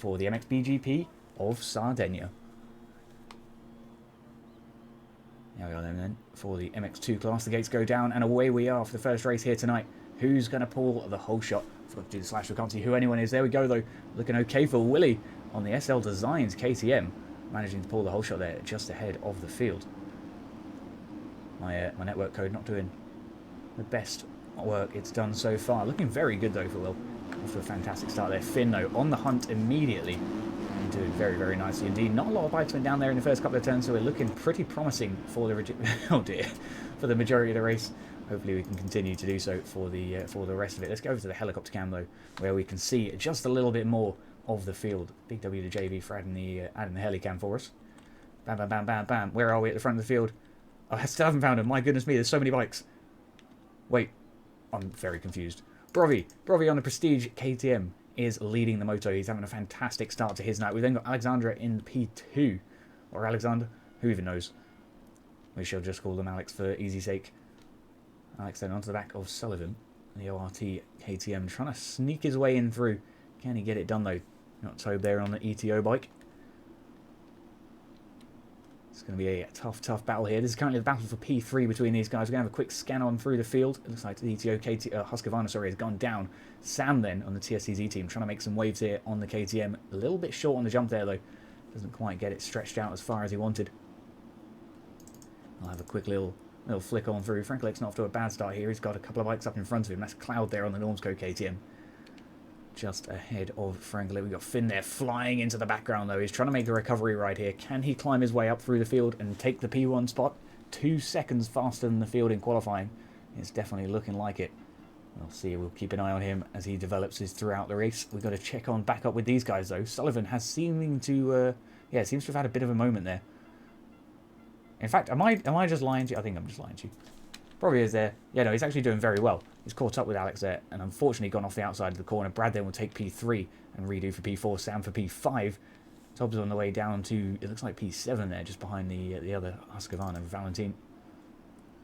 for the MXBGP of Sardegna. There we are then for the MX2 class. The gates go down and away we are for the first race here tonight. Who's going to pull the whole shot? Forgot to do the slash, we can't see who anyone is. There we go though. Looking okay for Willie on the SL Designs KTM. Managing to pull the whole shot there just ahead of the field. My network code not doing the best work it's done so far. Looking very good though for Will. Off to a fantastic start there. Finn though on the hunt immediately. And doing very, very nicely indeed. Not a lot of bikes went down there in the first couple of turns, so we're looking pretty promising for the oh dear, for the majority of the race. Hopefully we can continue to do so for the rest of it. Let's go over to the helicopter cam though, where we can see just a little bit more of the field. Big W to JV for adding the heli cam for us. Bam, bam, bam, bam, bam. Where are we at the front of the field? Oh, I still haven't found him. My goodness me, there's so many bikes. Wait, I'm very confused. Brovi on the Prestige KTM is leading the moto. He's having a fantastic start to his night. We've then got Alexandra in P2. Or Alexander, who even knows? We shall just call them Alex for easy sake. Alex then onto the back of Sullivan, the ORT KTM, trying to sneak his way in through. Can he get it done though? Not Tobe there on the ETO bike. It's going to be a tough battle here. This is currently the battle for P3 between these guys. We're going to have a quick scan on through the field. It looks like the ETO Husqvarna, sorry, has gone down. Sam then on the TSCZ team trying to make some waves here on the KTM. A little bit short on the jump there though. Doesn't quite get it stretched out as far as he wanted. I'll have a quick little flick on through. Franklick's not off to a bad start here. He's got a couple of bikes up in front of him. That's Cloud there on the Normsco KTM. Just ahead of Franklin. We've got Finn there flying into the background though. He's trying to make the recovery ride here. Can he climb his way up through the field and take the P1 spot? 2 seconds faster than the field in qualifying. It's definitely looking like it. We'll see. We'll keep an eye on him as he develops throughout the race. We've got to check on back up with these guys though. Sullivan has seems to have had a bit of a moment there. In fact, am I just lying to you? I think I'm just lying to you. Probably is there. Yeah, no, he's actually doing very well. He's caught up with Alex there, and unfortunately gone off the outside of the corner. Brad then will take P3 and redo for P4. Sam for P5. Tobbs on the way down to, it looks like P7 there, just behind the other Husqvarna, Valentin.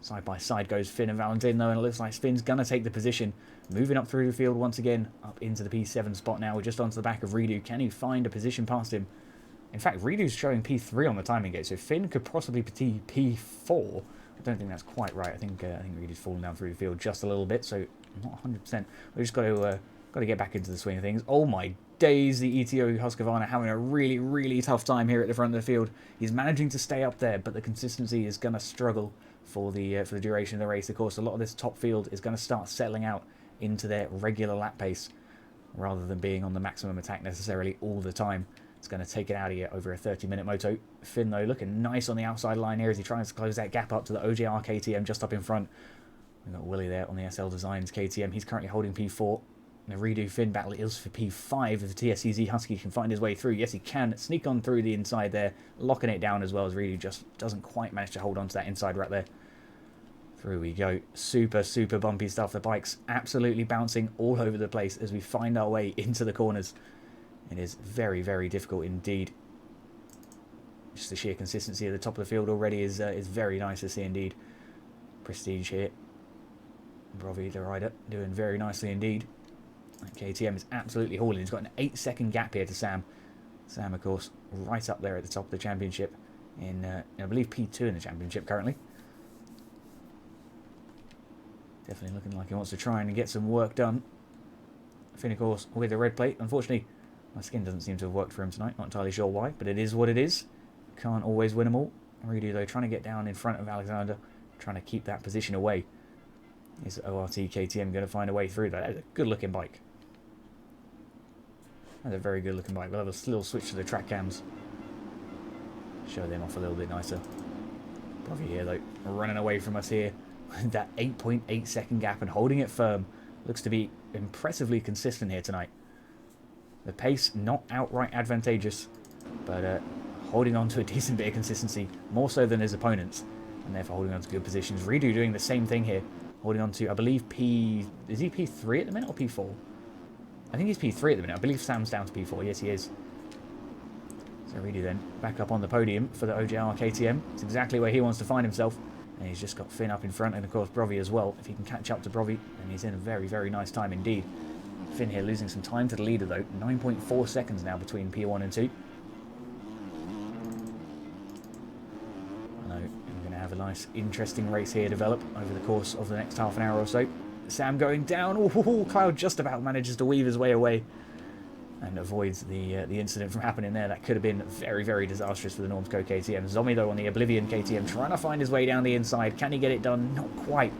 Side by side goes Finn and Valentin though, and it looks like Finn's going to take the position. Moving up through the field once again, up into the P7 spot now. We're just onto the back of Redo. Can he find a position past him? In fact, Redo's showing P3 on the timing gate, so Finn could possibly be P4. I don't think that's quite right. I think Redo's fallen down through the field just a little bit, so not 100%. We've just got to get back into the swing of things. Oh my days, the ETO Husqvarna having a really, really tough time here at the front of the field. He's managing to stay up there, but the consistency is going to struggle for the duration of the race. Of course, a lot of this top field is going to start settling out into their regular lap pace, rather than being on the maximum attack necessarily all the time. It's going to take it out of here over a 30-minute moto. Finn, though, looking nice on the outside line here as he tries to close that gap up to the OJR KTM just up in front. We've got Willie there on the SL Designs KTM. He's currently holding P4. And the Redo Finn battle is for P5 if the TSCZ Husky can find his way through. Yes, he can. Sneak on through the inside there, locking it down as well as Redo just doesn't quite manage to hold on to that inside right there. Through we go. Super, super bumpy stuff. The bike's absolutely bouncing all over the place as we find our way into the corners. It is very, very difficult indeed. Just the sheer consistency at the top of the field already is very nice to see indeed. Prestige here. Brovi, the rider, doing very nicely indeed. That KTM is absolutely hauling. He's got an 8-second gap here to Sam. Sam, of course, right up there at the top of the championship. In, I believe, P2 in the championship currently. Definitely looking like he wants to try and get some work done. Finn, of course, with the red plate. Unfortunately, my skin doesn't seem to have worked for him tonight. Not entirely sure why, but it is what it is. Can't always win them all. Redo, though, trying to get down in front of Alexander. Trying to keep that position away. Is ORT KTM going to find a way through that? That's a good-looking bike. That's a very good-looking bike. We'll have a little switch to the track cams. Show them off a little bit nicer. Probably here, though. Running away from us here. That 8.8 second gap and holding it firm. Looks to be impressively consistent here tonight. The pace not outright advantageous, but holding on to a decent bit of consistency, more so than his opponents, and therefore holding on to good positions. Redo doing the same thing here, holding on to, I believe, is he P3 at the minute or P4? I think he's P3 at the minute. I believe Sam's down to P4. Yes, he is. So Redo then back up on the podium for the OJR KTM. It's exactly where he wants to find himself. And he's just got Finn up in front, and of course Brovi as well. If he can catch up to Brovi, then he's in a very, very nice time indeed. Finn here losing some time to the leader though. 9.4 seconds now between P1 and 2. No, we're going to have a nice, interesting race here develop over the course of the next half an hour or so. Sam going down. Ooh, Cloud just about manages to weave his way away and avoids the incident from happening there. That could have been very, very disastrous for the Normsco KTM. Zombie, though, on the Oblivion KTM, trying to find his way down the inside. Can he get it done? Not quite.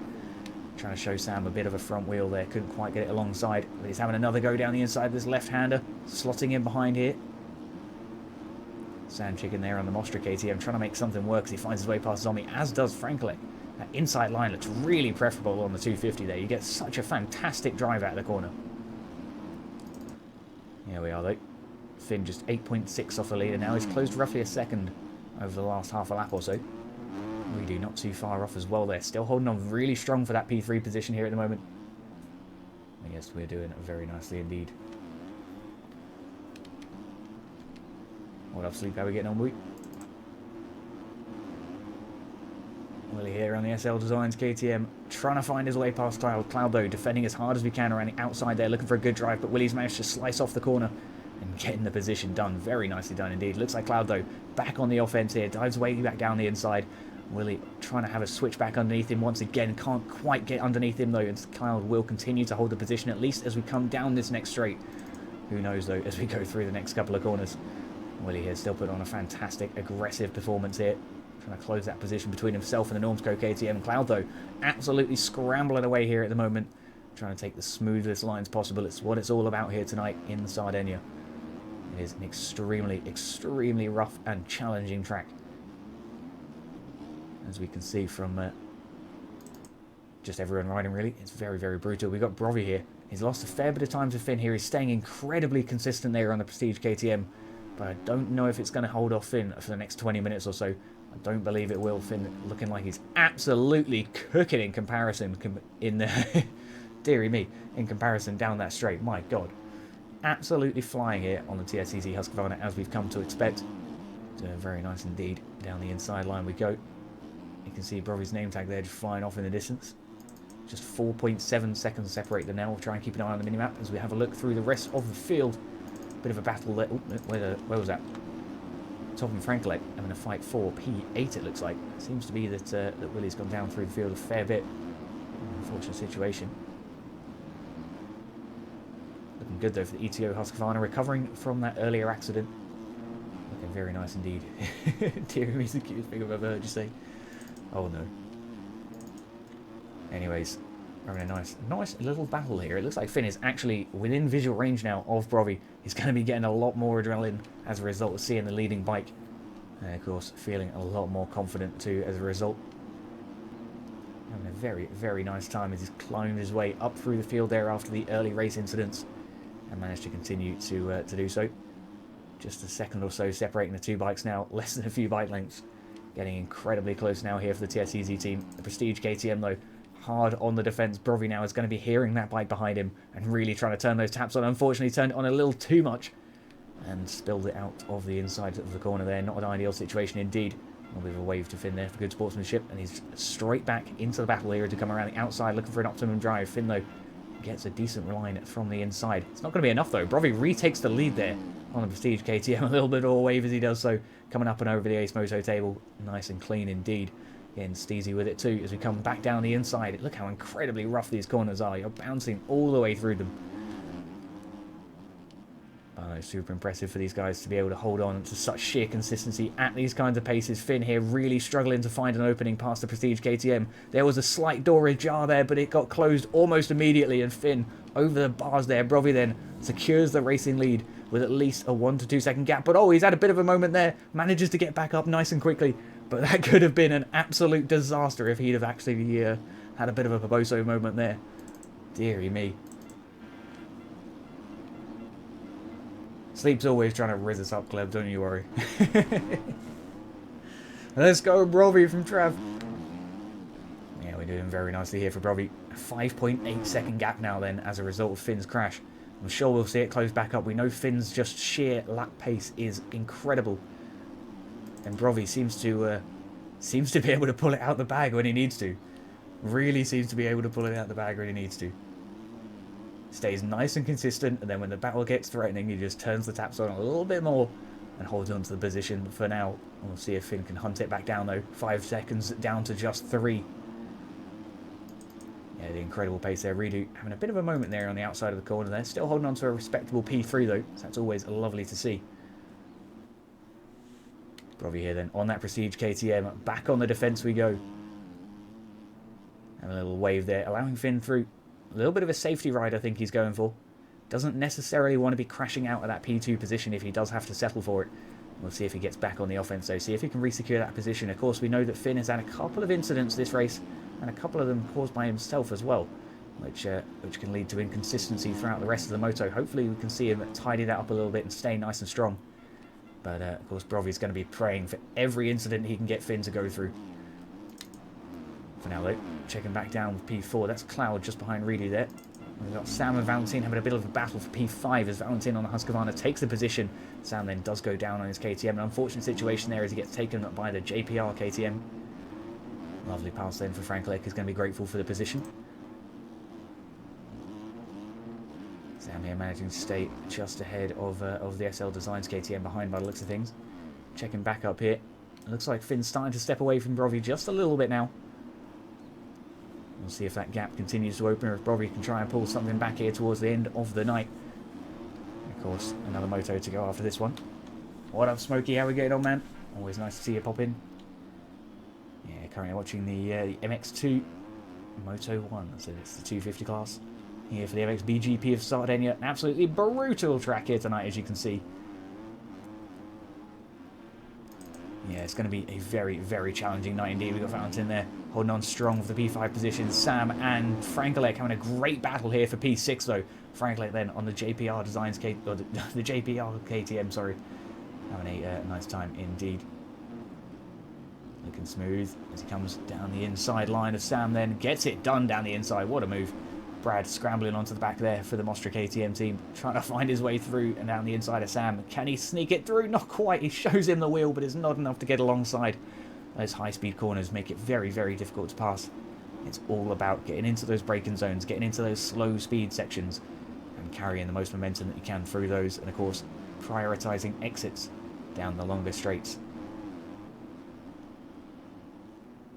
Trying to show Sam a bit of a front wheel there. Couldn't quite get it alongside. But he's having another go down the inside of this left-hander. Slotting in behind here. Sam Chicken there on the Mostra KTM, trying to make something work as he finds his way past Zombie, as does Franklin. That inside line looks really preferable on the 250 there. You get such a fantastic drive out of the corner. Here we are though. Finn just 8.6 off the leader now. He's closed roughly a second over the last half a lap or so. We do not too far off as well there. Still holding on really strong for that P3 position here at the moment. Yes, we're doing very nicely indeed. What up, Sleep? How are we getting on, Willie? Willie here on the SL Designs KTM, trying to find his way past Cloud though, defending as hard as we can around the outside there, looking for a good drive, but Willie's managed to slice off the corner and getting the position done. Very nicely done indeed. Looks like Cloud though, back on the offense here, dives way back down the inside. Willie trying to have a switch back underneath him once again, can't quite get underneath him though, and Cloud will continue to hold the position at least as we come down this next straight. Who knows though, as we go through the next couple of corners. Willie here still put on a fantastic, aggressive performance here. Trying to close that position between himself and the Normsco KTM. Cloud, though, absolutely scrambling away here at the moment. Trying to take the smoothest lines possible. It's what it's all about here tonight in Sardegna. It is an extremely, extremely rough and challenging track. As we can see from just everyone riding, really. It's very, very brutal. We've got Brovi here. He's lost a fair bit of time to Finn here. He's staying incredibly consistent there on the Prestige KTM. But I don't know if it's going to hold off Finn for the next 20 minutes or so. I don't believe it will. Finn looking like he's absolutely cooking in comparison. Dearie me, in comparison down that straight. My God. Absolutely flying here on the TSCZ Husqvarna as we've come to expect. Doing very nice indeed. Down the inside line we go. You can see Brovy's name tag there just flying off in the distance. Just 4.7 seconds separate them now. We'll try and keep an eye on the minimap as we have a look through the rest of the field. Bit of a battle there. Oh, where was that? Top and Franklin having a fight for P8 it looks like. It seems to be that that Willie's gone down through the field a fair bit. Unfortunate situation. Looking good though for the ETO Husqvarna, recovering from that earlier accident. Looking very nice indeed. Dear me, the cutest thing I've ever heard you say. Oh no. Anyways, we're having a nice little battle here. It looks like Finn is actually within visual range now of Brovi. He's going to be getting a lot more adrenaline as a result of seeing the leading bike. And of course, feeling a lot more confident too as a result. Having a very, very nice time as he's climbed his way up through the field there after the early race incidents. And managed to continue to do so. Just a second or so separating the two bikes now. Less than a few bike lengths. Getting incredibly close now here for the TSEZ team. The Prestige KTM though, hard on the defence. Brovi now is going to be hearing that bike behind him and really trying to turn those taps on. Unfortunately, turned it on a little too much and spilled it out of the inside of the corner there. Not an ideal situation indeed. A bit of a wave to Finn there for good sportsmanship, and he's straight back into the battle here to come around the outside looking for an optimum drive. Finn, though, gets a decent line from the inside. It's not going to be enough, though. Brovi retakes the lead there on the Prestige KTM. A little bit of a wave as he does so, coming up and over the Ace Moto table. Nice and clean indeed. Getting steezy with it too as we come back down the inside. Look how incredibly rough these corners are. You're bouncing all the way through them. Super impressive for these guys to be able to hold on to such sheer consistency at these kinds of paces. Finn here really struggling to find an opening past the Prestige KTM. There was a slight door ajar there, but it got closed almost immediately, and Finn over the bars there. Brovi then secures the racing lead with at least a 1 to 2 second gap. But oh, he's had a bit of a moment there. Manages to get back up nice and quickly. But that could have been an absolute disaster if he'd have actually had a bit of a Paboso moment there. Deary me. Sleep's always trying to rizz us up, Gleb, don't you worry. Let's go, Brovi from Trav. Yeah, we're doing very nicely here for Brovi. A 5.8 second gap now then as a result of Finn's crash. I'm sure we'll see it close back up. We know Finn's just sheer lap pace is incredible. And Brovi seems to be able to pull it out the bag when he needs to. Really seems to be able to pull it out the bag when he needs to. Stays nice and consistent, and then when the battle gets threatening, he just turns the taps on a little bit more and holds on to the position. But for now, we'll see if Finn can hunt it back down though. 5 seconds down to just 3. Yeah, the incredible pace there. Redo having a bit of a moment there on the outside of the corner there. Still holding on to a respectable P3 though, so that's always lovely to see. Brovy here then on that Prestige KTM. Back on the defence we go. And a little wave there, allowing Finn through. A little bit of a safety ride I think he's going for. Doesn't necessarily want to be crashing out of that P2 position if he does have to settle for it. We'll see if he gets back on the offense though, see if he can re-secure that position. Of course, we know that Finn has had a couple of incidents this race, and a couple of them caused by himself as well, which can lead to inconsistency throughout the rest of the moto. Hopefully we can see him tidy that up a little bit and stay nice and strong. But of course, Brovy's going to be praying for every incident he can get Finn to go through. For now though, checking back down with P4. That's Cloud just behind Redo there. We've got Sam and Valentin having a bit of a battle for P5 as Valentin on the Husqvarna takes the position. Sam then does go down on his KTM. An unfortunate situation there as he gets taken up by the JPR KTM. Lovely pass then for Frank Lake, is going to be grateful for the position. Sam here managing to stay just ahead of the SL Designs KTM behind by the looks of things. Checking back up here. It looks like Finn's starting to step away from Brovy just a little bit now. We'll see if that gap continues to open or if Brovy can try and pull something back here towards the end of the night. Of course, another moto to go after this one. What up, Smokey? How we getting on, man? Always nice to see you pop in. Yeah, currently watching the MX2 Moto 1, so it's the 250 class. Here for the MXBGP of Sardegna. An absolutely brutal track here tonight, as you can see. Yeah, it's going to be a very, very challenging night indeed. We've got Valentin there holding on strong with the P5 position. Sam and Frankelek having a great battle here for P6 though. Frankelek then on the JPR Designs the JPR KTM, sorry. Having a nice time indeed. Looking smooth as he comes down the inside line of Sam then. Gets it done down the inside. What a move. Brad scrambling onto the back there for the Mostra KTM team. Trying to find his way through and down the inside of Sam. Can he sneak it through? Not quite. He shows him the wheel, but it's not enough to get alongside. Those high-speed corners make it very, very difficult to pass. It's all about getting into those braking zones, getting into those slow speed sections, and carrying the most momentum that you can through those. And of course, prioritising exits down the longer straights.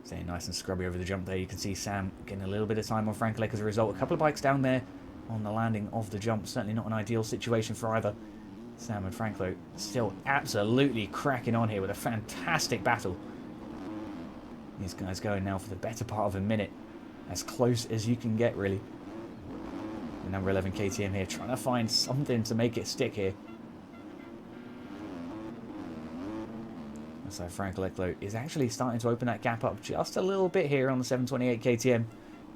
Staying nice and scrubby over the jump there. You can see Sam getting a little bit of time on Frank Lake as a result. A couple of bikes down there on the landing of the jump. Certainly not an ideal situation for either. Sam and Frank still absolutely cracking on here with a fantastic battle. These guys going now for the better part of a minute. As close as you can get, really. The number 11 KTM here trying to find something to make it stick here. So Frank Leclerc is actually starting to open that gap up just a little bit here on the 728 KTM.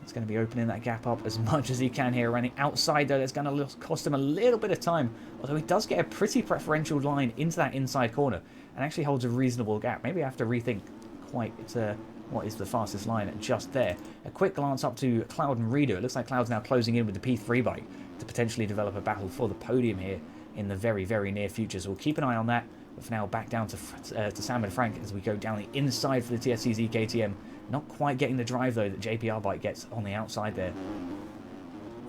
It's going to be opening that gap up as much as he can here. Running outside though, that's going to cost him a little bit of time. Although he does get a pretty preferential line into that inside corner and actually holds a reasonable gap. Maybe I have to rethink quite what is the fastest line just there. A quick glance up to Cloud and Redo. It looks like Cloud's now closing in with the P3 bike to potentially develop a battle for the podium here in the very, very near future. So we'll keep an eye on that. But for now, back down to Sam and Frank as we go down the inside for the TSCZ KTM. Not quite getting the drive, though, that JPR bike gets on the outside there.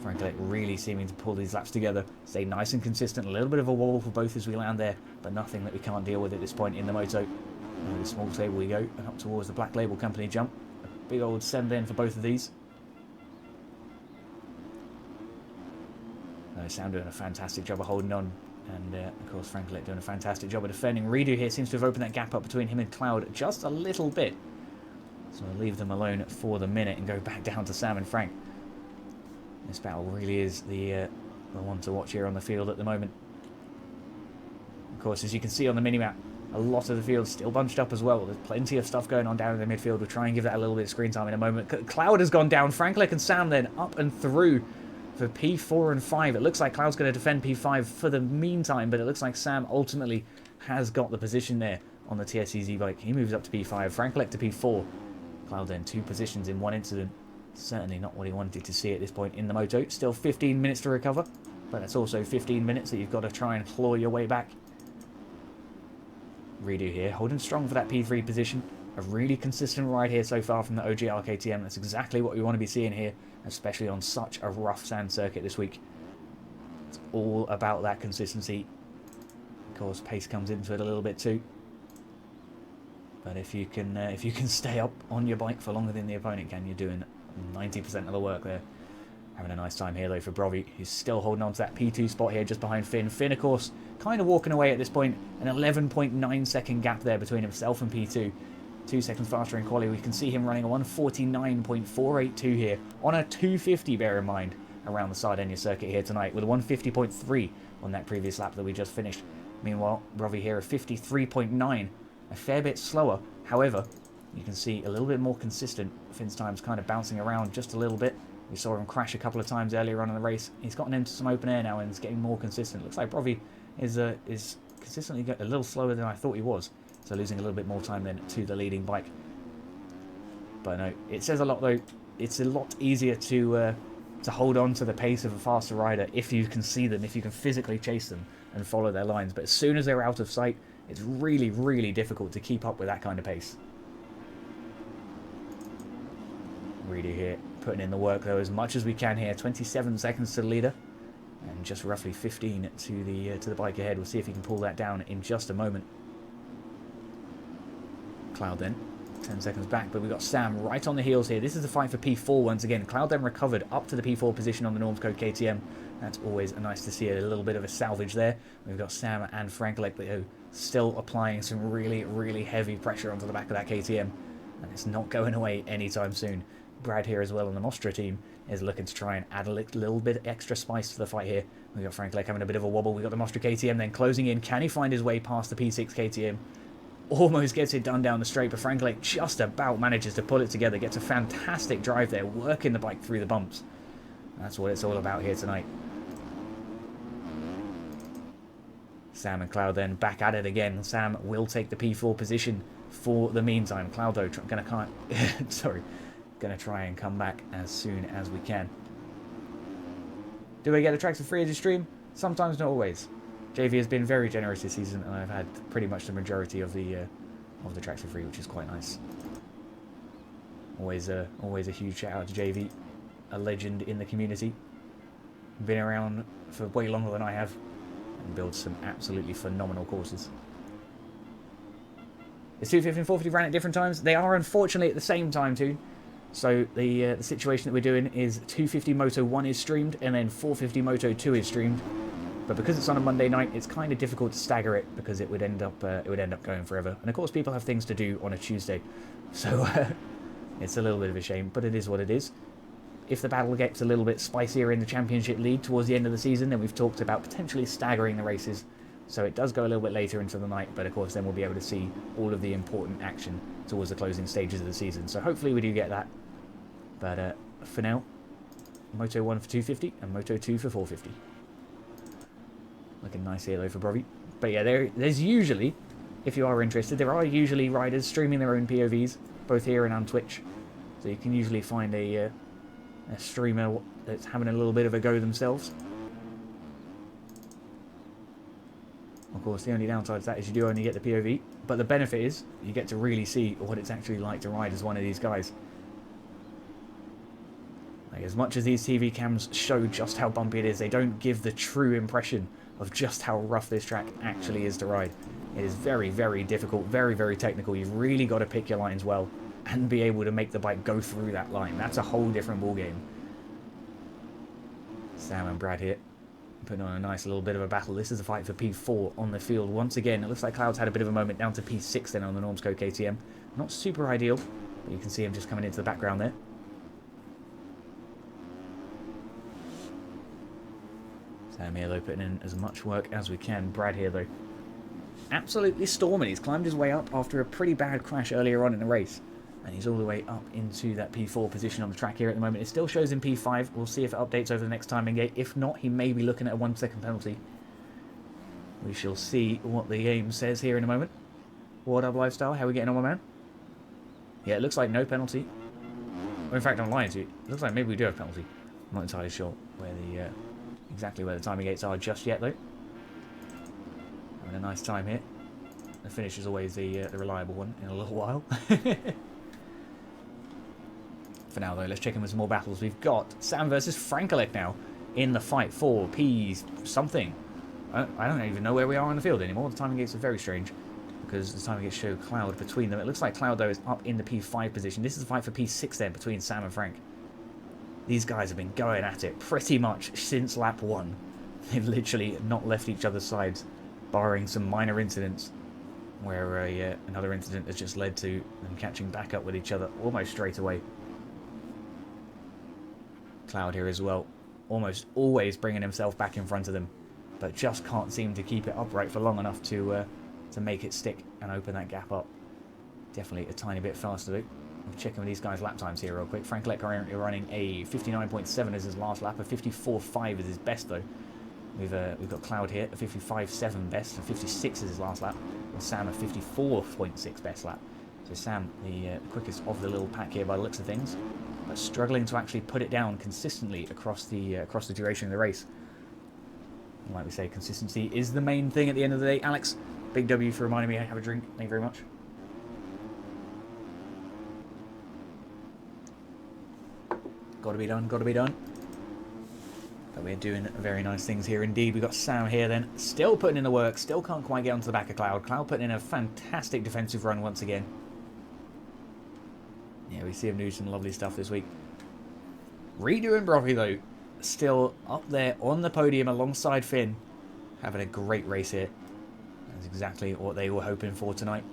Frank really seeming to pull these laps together. Stay nice and consistent. A little bit of a wobble for both as we land there, but nothing that we can't deal with at this point in the moto. Over the small table we go, and up towards the Black Label Company jump. A big old send in for both of these. Sam doing a fantastic job of holding on. And, of course, Frank doing a fantastic job of defending. Redo here seems to have opened that gap up between him and Cloud just a little bit. So I'll leave them alone for the minute and go back down to Sam and Frank. This battle really is the one to watch here on the field at the moment. Of course, as you can see on the minimap, a lot of the field still bunched up as well. There's plenty of stuff going on down in the midfield. We'll try and give that a little bit of screen time in a moment. Cloud has gone down. Frank and Sam then up and through for P4 and 5. It looks like Cloud's going to defend P5 for the meantime, but it looks like Sam ultimately has got the position there on the TSCZ bike. He moves up to P5. Frank to P4. Cloud then 2 positions in 1 incident. Certainly not what he wanted to see at this point in the moto. Still 15 minutes to recover, but that's also 15 minutes that you've got to try and claw your way back. Redo here, holding strong for that P3 position. A really consistent ride here so far from the OGR KTM. That's exactly what we want to be seeing here, especially on such a rough sand circuit this week. all about that consistency. Of course, pace comes into it a little bit too. But if you can stay up on your bike for longer than the opponent can, you're doing 90% of the work there. Having a nice time here though for Brovi, who's still holding on to that P2 spot here just behind Finn. Finn, of course, kind of walking away at this point. An 11.9 second gap there between himself and P2. 2 seconds faster in quali. We can see him running a 149.482 here on a 250, bear in mind, around the Sardegna circuit here tonight, with a 150.3 on that previous lap that we just finished. Meanwhile, Brovi here a 53.9, a fair bit slower. However, you can see a little bit more consistent. Finn's time's kind of bouncing around just a little bit. We saw him crash a couple of times earlier on in the race. He's gotten into some open air now and is getting more consistent. Looks like Brovi is consistently a little slower than I thought he was. So losing a little bit more time then to the leading bike. But no, it says a lot though. It's a lot easier to hold on to the pace of a faster rider if you can see them, if you can physically chase them and follow their lines. But as soon as they're out of sight, it's really, really difficult to keep up with that kind of pace. Really here, putting in the work though as much as we can here. 27 seconds to the leader, and just roughly 15 to the bike ahead. We'll see if he can pull that down in just a moment. Cloud then 10 seconds back, but we've got Sam right on the heels here. This is the fight for P4 once again. Cloud then recovered up to the P4 position on the Norms Code KTM. That's always nice to see, a little bit of a salvage there. We've got Sam and Frankelek still applying some really, really heavy pressure onto the back of that KTM, and it's not going away anytime soon. Brad here as well on the Mostra team is looking to try and add a little bit extra spice to the fight here. We've got Frankelek having a bit of a wobble. We've got the Mostra KTM then closing in. Can he find his way past the P6 KTM? Almost gets it done down the straight, but Frankelek just about manages to pull it together. Gets a fantastic drive there, working the bike through the bumps. That's what it's all about here tonight. Sam and Cloud then back at it again. Sam will take the P4 position for the meantime. Cloud though going to try and come back as soon as we can. Do we get a tracks for free as a stream? Sometimes, not always. JV has been very generous this season, and I've had pretty much the majority of the tracks for free, which is quite nice. Always a huge shout out to JV, a legend in the community. Been around for way longer than I have, and builds some absolutely phenomenal courses. Is 250 and 450 ran at different times? They are unfortunately at the same time too. So the situation that we're doing is 250 Moto 1 is streamed, and then 450 Moto 2 is streamed. But because it's on a Monday night, it's kind of difficult to stagger it because it would end up going forever. And of course, people have things to do on a Tuesday, so it's a little bit of a shame. But it is what it is. If the battle gets a little bit spicier in the championship lead towards the end of the season, then we've talked about potentially staggering the races, so it does go a little bit later into the night. But of course, then we'll be able to see all of the important action towards the closing stages of the season. So hopefully we do get that. But for now, Moto 1 for 250 and Moto 2 for 450. Looking nice here though for Brovi. But yeah, there's usually, if you are interested, there are usually riders streaming their own POVs, both here and on Twitch. So you can usually find a streamer that's having a little bit of a go themselves. Of course, the only downside to that is you do only get the POV, but the benefit is you get to really see what it's actually like to ride as one of these guys. Like, as much as these TV cams show just how bumpy it is, they don't give the true impression of just how rough this track actually is to ride. It is very, very difficult, very, very technical. You've really got to pick your lines well and be able to make the bike go through that line. That's a whole different ballgame. Sam and Brad here, putting on a nice little bit of a battle. This is a fight for P4 on the field. Once again, it looks like Cloud's had a bit of a moment down to P6 then on the Norms Code KTM. Not super ideal, but you can see him just coming into the background there. Sam here though, putting in as much work as we can. Brad here though, absolutely storming. He's climbed his way up after a pretty bad crash earlier on in the race, and he's all the way up into that P4 position on the track here at the moment. It still shows in P5. We'll see if it updates over the next timing gate. If not, he may be looking at a 1 second penalty. We shall see what the game says here in a moment. What up, Lifestyle? How are we getting on, my man? Yeah, it looks like no penalty. Well, in fact, I'm lying to you. It looks like maybe we do have penalty. I'm not entirely sure where the exactly where the timing gates are just yet, though. Having a nice time here. The finish is always the reliable one in a little while. For now, though, let's check in with some more battles. We've got Sam versus Frankelek now. in the fight for P something. I don't even know where we are on the field anymore. The timing gates are very strange because the timing gates show Cloud between them. It looks like Cloud, though, is up in the P5 position. This is a fight for P6 then between Sam and Frank. These guys have been going at it pretty much since lap 1. They've literally not left each other's sides, barring some minor incidents where another incident has just led to them catching back up with each other almost straight away. Cloud here as well, almost always bringing himself back in front of them, but just can't seem to keep it upright for long enough to make it stick and open that gap up. Definitely a tiny bit faster though. I'm checking with these guys' lap times here real quick. Frank Leck currently running a 59.7 as his last lap, a 54.5 as his best though. We've got Cloud here, a 55.7 best, and 56 as his last lap, and Sam a 54.6 best lap. So Sam, the quickest of the little pack here by the looks of things, but struggling to actually put it down consistently across the duration of the race. And like we say, consistency is the main thing at the end of the day. Alex, big W for reminding me to have a drink. Thank you very much. Got to be done, got to be done. But we're doing very nice things here indeed. We've got Sam here then, still putting in the work, still can't quite get onto the back of Cloud. Cloud putting in a fantastic defensive run once again. Yeah, we see him do some lovely stuff this week. Redo and Brocky though, still up there on the podium alongside Finn, having a great race here. That's exactly what they were hoping for tonight,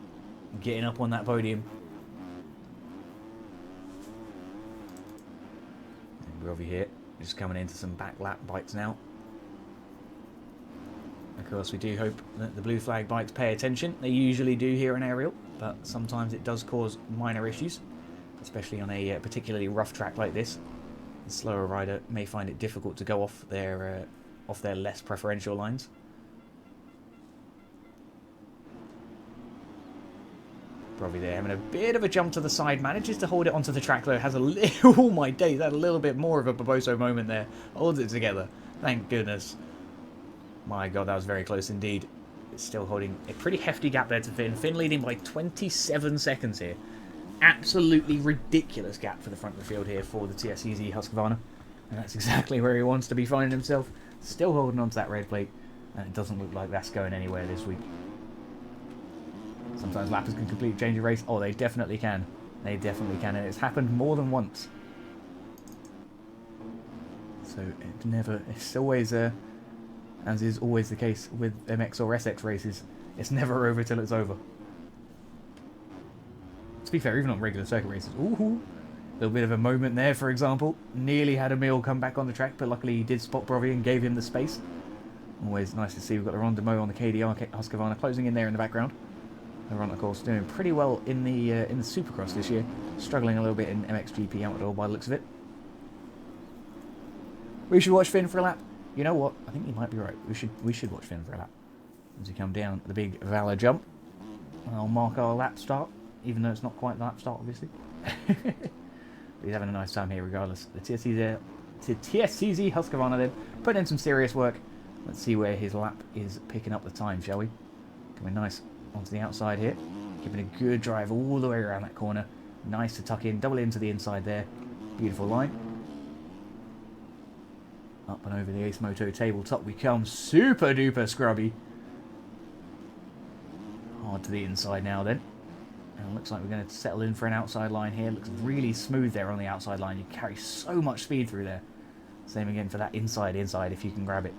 getting up on that podium. And we're over here, just coming into some back lap bikes now. Of course, we do hope that the blue flag bikes pay attention. They usually do here in Ariel, but sometimes it does cause minor issues, especially on a particularly rough track like this. The slower rider may find it difficult to go off their less preferential lines. Probably there, having a bit of a jump to the side, manages to hold it onto the track though, has a little, oh my days, had a little bit more of a Barboso moment there. Holds it together, thank goodness. My god, that was very close indeed. It's still holding a pretty hefty gap there to Finn. Finn leading by 27 seconds here. Absolutely ridiculous gap for the front of the field here for the TSCZ Husqvarna. And that's exactly where he wants to be finding himself. Still holding on to that red plate. And it doesn't look like that's going anywhere this week. Sometimes lappers can completely change a race. Oh, they definitely can. They definitely can. And it's happened more than once. So it's always, as is always the case with MX or SX races, it's never over till it's over. To be fair, even on regular circuit races, ooh, a little bit of a moment there, for example. Nearly had Emil come back on the track, but luckily he did spot Brovi and gave him the space. Always nice to see. We've got the rendezvous on the KDR Husqvarna closing in there in the background. Laurent, of course, doing pretty well in the Supercross this year. Struggling a little bit in MXGP outdoor by the looks of it. We should watch Finn for a lap. You know what? I think you might be right. We should watch Finn for a lap. As we come down the big Valor jump. I'll mark our lap start, even though it's not quite the lap start, obviously. But he's having a nice time here regardless. The TSCZ Husqvarna then, putting in some serious work. Let's see where his lap is picking up the time, shall we? Coming nice onto the outside here. Giving a good drive all the way around that corner. Nice to tuck in, double into the inside there. Beautiful line. Up and over the Ace Moto tabletop we come. Super duper scrubby. Hard to the inside now then. And it looks like we're going to settle in for an outside line here. Looks really smooth there on the outside line. You carry so much speed through there. Same again for that inside if you can grab it.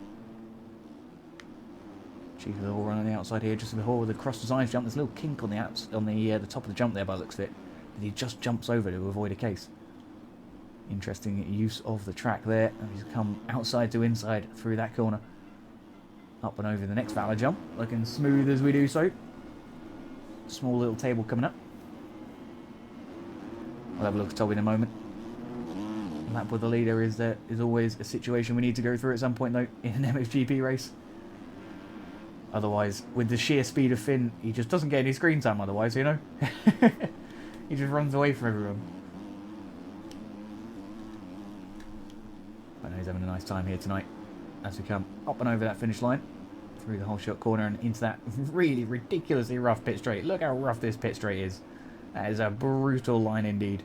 Cheeky little run on the outside here, just before the cross designs jump. There's a little kink on the top of the jump there by the looks of it. But he just jumps over to avoid a case. Interesting use of the track there. And he's come outside to inside through that corner. Up and over the next Valor jump. Looking smooth as we do so. Small little table coming up. We'll have a look at Toby in a moment. Lap with the leader is always a situation we need to go through at some point though in an MXGP race. Otherwise, with the sheer speed of Finn, he just doesn't get any screen time otherwise, you know? He just runs away from everyone. I know he's having a nice time here tonight as we come up and over that finish line. Through the whole shot corner and into that really ridiculously rough pit straight. Look how rough this pit straight is. That is a brutal line indeed.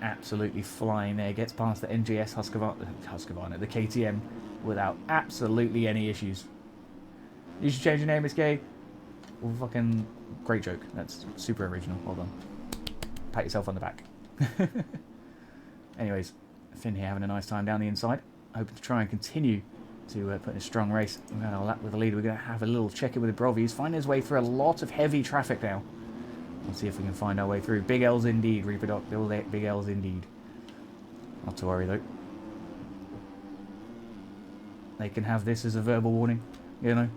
absolutely flying there. Gets past the NGS Husqvarna, the KTM, without absolutely any issues. You should change your name, SK. Well, fucking great joke. That's super original. Hold on. Pat yourself on the back. Anyways, Finn here having a nice time down the inside. Hoping to try and continue to put in a strong race. We're going to lap with the leader. We're going to have a little check-in with the Brovi. He's finding his way through a lot of heavy traffic now. We'll see if we can find our way through. Big L's indeed, Reaper Doc. Big L's indeed. Not to worry, though. They can have this as a verbal warning, you know.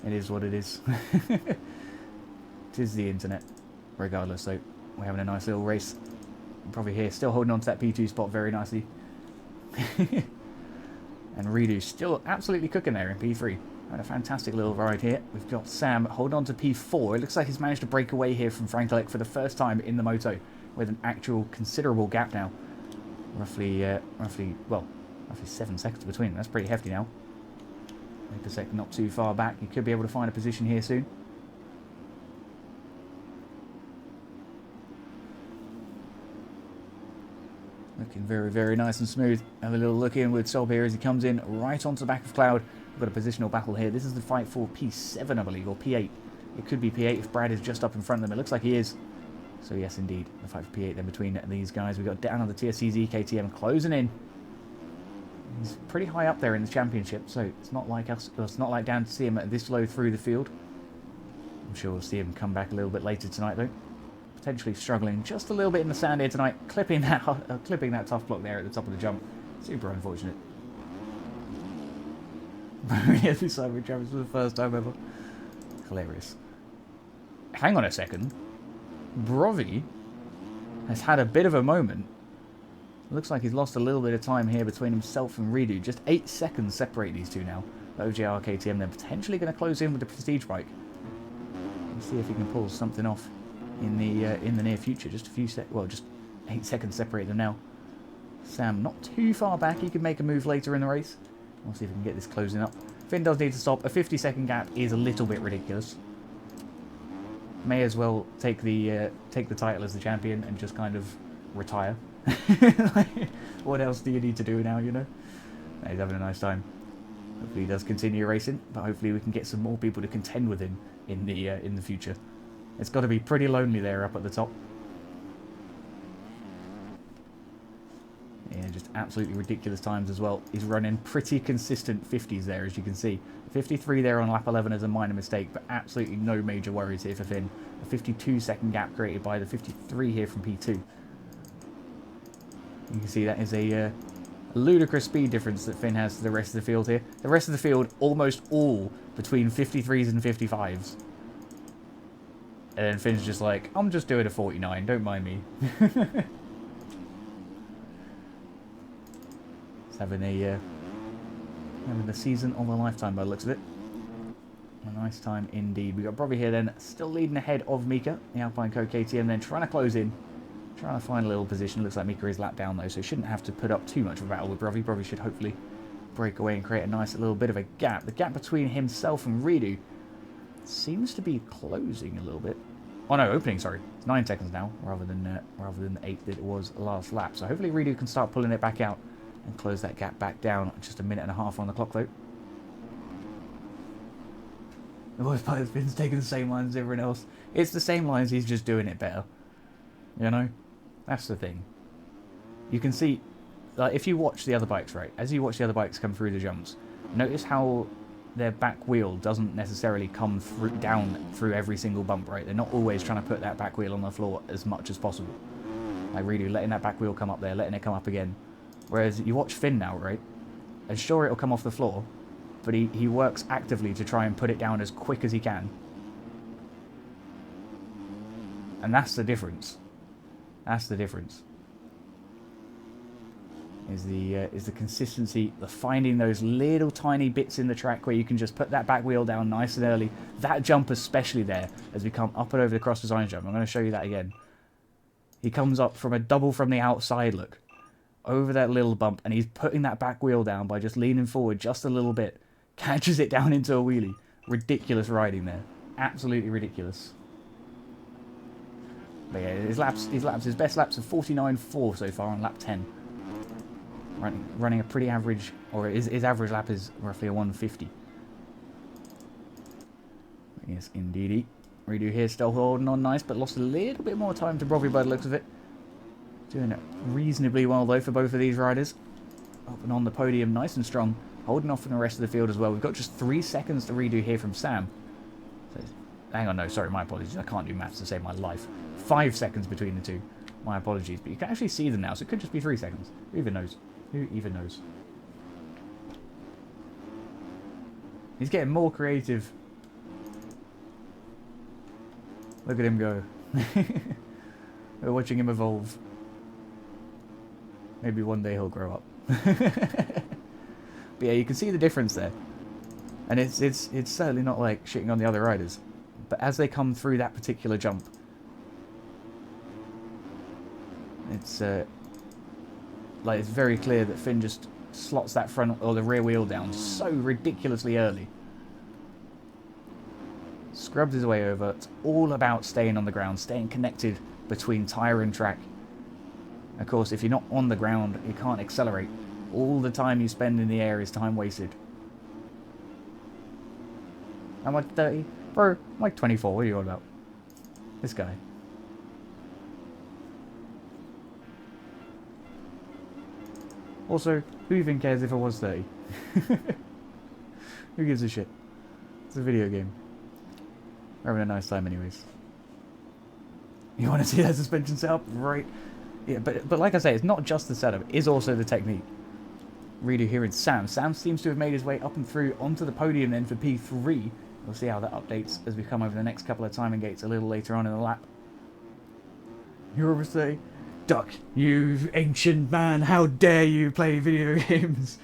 It is what it is. It is the internet. Regardless, though, we're having a nice little race. Probably here, still holding on to that P2 spot very nicely. And Redo still absolutely cooking there in P3. Had a fantastic little ride here. We've got Sam holding on to P4. It looks like he's managed to break away here from Frank Alec for the first time in the moto, with an actual considerable gap now. Roughly 7 seconds between them. That's pretty hefty now. Make a second not too far back. You could be able to find a position here soon. Looking very, very nice and smooth. Have a little look in with Sob here as he comes in right onto the back of Cloud. We've got a positional battle here. This is the fight for P7, I believe, or P8. It could be P8 if Brad is just up in front of them. It looks like he is. So yes, indeed, the fight for P8 then between these guys. We've got down on the TSCZ KTM closing in. He's pretty high up there in the championship, so it's not like us. It's not like down to see him at this low through the field. I'm sure we'll see him come back a little bit later tonight, though. Potentially struggling just a little bit in the sand here tonight, clipping that tough block there at the top of the jump. Super unfortunate. Yes, we signed with Travis for the first time ever. Hilarious. Hang on a second. Brovi has had a bit of a moment. Looks like he's lost a little bit of time here between himself and Redo. Just 8 seconds separate these two now. The OJR KTM then potentially going to close in with the Prestige bike. Let's see if he can pull something off in the near future. Just a few just 8 seconds separate them now. Sam not too far back. He can make a move later in the race. We'll see if we can get this closing up. Finn does need to stop. A 50-second gap is a little bit ridiculous. May as well take the title as the champion and just kind of retire. What else do you need to do now, you know? He's having a nice time. Hopefully he does continue racing, but hopefully we can get some more people to contend with him in the future. It's got to be pretty lonely there up at the top. Yeah, just absolutely ridiculous times as well. He's running pretty consistent 50s there, as you can see. 53 there on lap 11 is a minor mistake, but absolutely no major worries here for Finn. A 52-second gap created by the 53 here from P2. You can see that is a ludicrous speed difference that Finn has to the rest of the field here. The rest of the field almost all between 53s and 55s. And then Finn's just like, I'm just doing a 49, don't mind me. He's having the season of a lifetime by the looks of it. A nice time indeed. We got Brovi here then, still leading ahead of Mika, the Alpine Co KTM, then trying to close in. Trying to find a little position. Looks like Mika is lapped down though, so shouldn't have to put up too much of a battle with Brovi. Brovi should hopefully break away and create a nice little bit of a gap. The gap between himself and Redo seems to be closing a little bit. Oh no, opening, sorry. It's 9 seconds now, rather than the 8 that it was last lap. So hopefully Redo can start pulling it back out and close that gap back down. Just a minute and a half on the clock though. The worst part has been taking the same lines as everyone else. It's the same lines, he's just doing it better. You know? That's the thing. You can see, like, if you watch the other bikes, right, as you watch the other bikes come through the jumps, notice how their back wheel doesn't necessarily come down through every single bump, right? They're not always trying to put that back wheel on the floor as much as possible. Like Redo, letting that back wheel come up there, letting it come up again. Whereas you watch Finn now, right? And sure, it'll come off the floor, but he works actively to try and put it down as quick as he can. And that's the difference. That's the difference. Is the consistency, the finding those little tiny bits in the track where you can just put that back wheel down nice and early. That jump especially there, as we come up and over the cross design jump. I'm going to show you that again. He comes up from a double from the outside, look. Over that little bump, and he's putting that back wheel down by just leaning forward just a little bit. Catches it down into a wheelie. Ridiculous riding there. Absolutely ridiculous. But yeah, his best laps of 49.4 so far on lap 10. Running a pretty average, or his average lap is roughly a 150. Yes, indeedy. Redo here, still holding on nice, but lost a little bit more time to Brovy by the looks of it. Doing it reasonably well, though, for both of these riders. Up and on the podium, nice and strong. Holding off from the rest of the field as well. We've got just 3 seconds to redo here from Sam. So, hang on, no, sorry, my apologies. I can't do maths to save my life. 5 seconds between the two. My apologies. But you can actually see them now, so it could just be 3 seconds. Who even knows? Who even knows? He's getting more creative. Look at him go. We're watching him evolve. Maybe one day he'll grow up. But yeah, you can see the difference there. And it's certainly not like shitting on the other riders. But as they come through that particular jump, it's like it's very clear that Finn just slots that front or the rear wheel down so ridiculously early. Scrubs his way over. It's all about staying on the ground, staying connected between tyre and track. Of course, if you're not on the ground, you can't accelerate. All the time you spend in the air is time wasted. I'm like 30. Bro, I'm like 24. What are you on about? This guy. Also, who even cares if I was 30? Who gives a shit? It's a video game. We're having a nice time anyways. You want to see that suspension setup? Right. Yeah, but like I say, it's not just the setup, it is also the technique. Redo here in Sam. Sam seems to have made his way up and through onto the podium then for P3. We'll see how that updates as we come over the next couple of timing gates a little later on in the lap. You ever say, "Duck, you ancient man, how dare you play video games?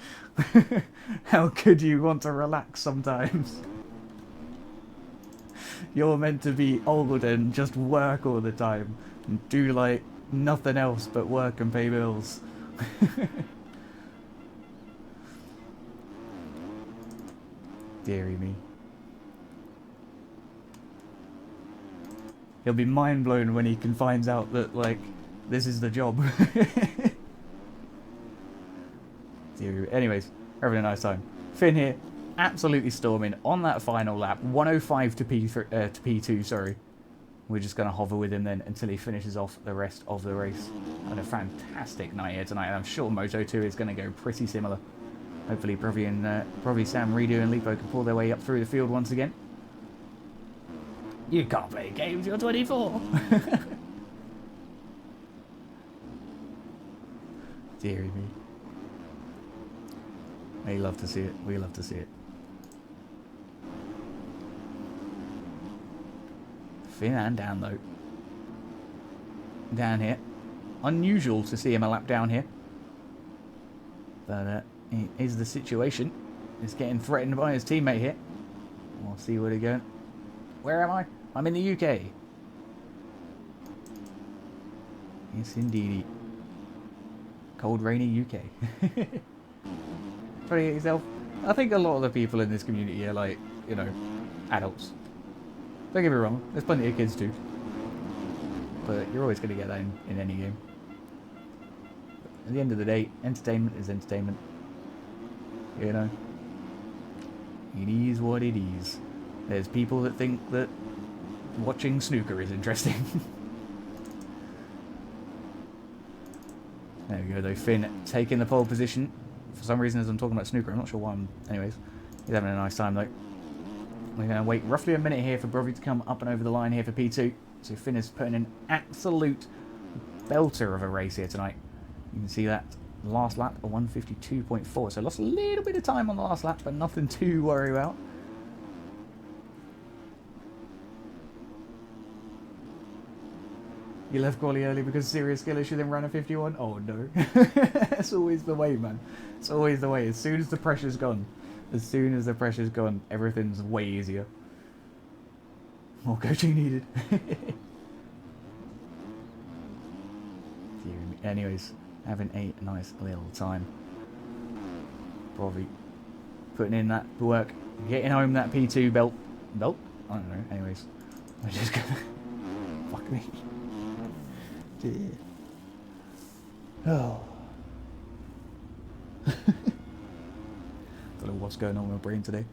How could you want to relax sometimes? You're meant to be old and just work all the time and do like nothing else but work and pay bills." Deary me. He'll be mind blown when he can find out that, like, this is the job. Anyways, we're having a nice time. Finn here, absolutely storming on that final lap. 105 to P2, sorry. We're just going to hover with him then until he finishes off the rest of the race. And a fantastic night here tonight, and I'm sure Moto 2 is going to go pretty similar. Hopefully Brovy, Sam, Redo and Lipo can pull their way up through the field once again. You can't play games, you're 24! Deary me. We love to see it, we love to see it. Finn and down though. Down here. Unusual to see him a lap down here. But it is the situation. He's getting threatened by his teammate here. We'll see where they're going. Where am I? I'm in the UK. Yes, indeed. Cold, rainy UK. Try to get yourself. I think a lot of the people in this community are like, you know, adults. Don't get me wrong, there's plenty of kids too. But you're always going to get that in any game. At the end of the day, entertainment is entertainment. You know? It is what it is. There's people that think that watching snooker is interesting. There we go though, Finn taking the pole position. For some reason as I'm talking about snooker, I'm not sure why anyways. He's having a nice time though. We're going to wait roughly a minute here for Brovy to come up and over the line here for P2. So Finn is putting an absolute belter of a race here tonight. You can see that last lap, a 152.4. So lost a little bit of time on the last lap, but nothing to worry about. You left quali early because serious skill issue, then ran a 51? Oh no. That's always the way, man. It's always the way. As soon as the pressure's gone, everything's way easier. More coaching needed. Anyways, having a nice little time. Probably putting in that work, getting home that P2 belt. I don't know. Anyways, I'm just gonna fuck me. dear. Oh. Don't know what's going on with my brain today.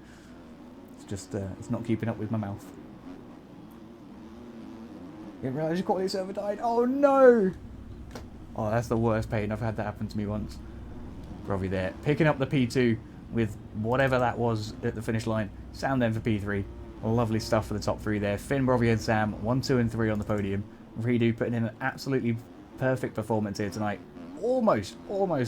It's just, it's not keeping up with my mouth. Didn't realise your quality server died. Oh no! Oh, that's the worst pain. I've had that happen to me once. Probably there. Picking up the P2 with whatever that was at the finish line. Sam then for P3. Lovely stuff for the top three there. Finn, Brovey and Sam, 1, 2 and 3 on the podium. Redo putting in an absolutely perfect performance here tonight. Almost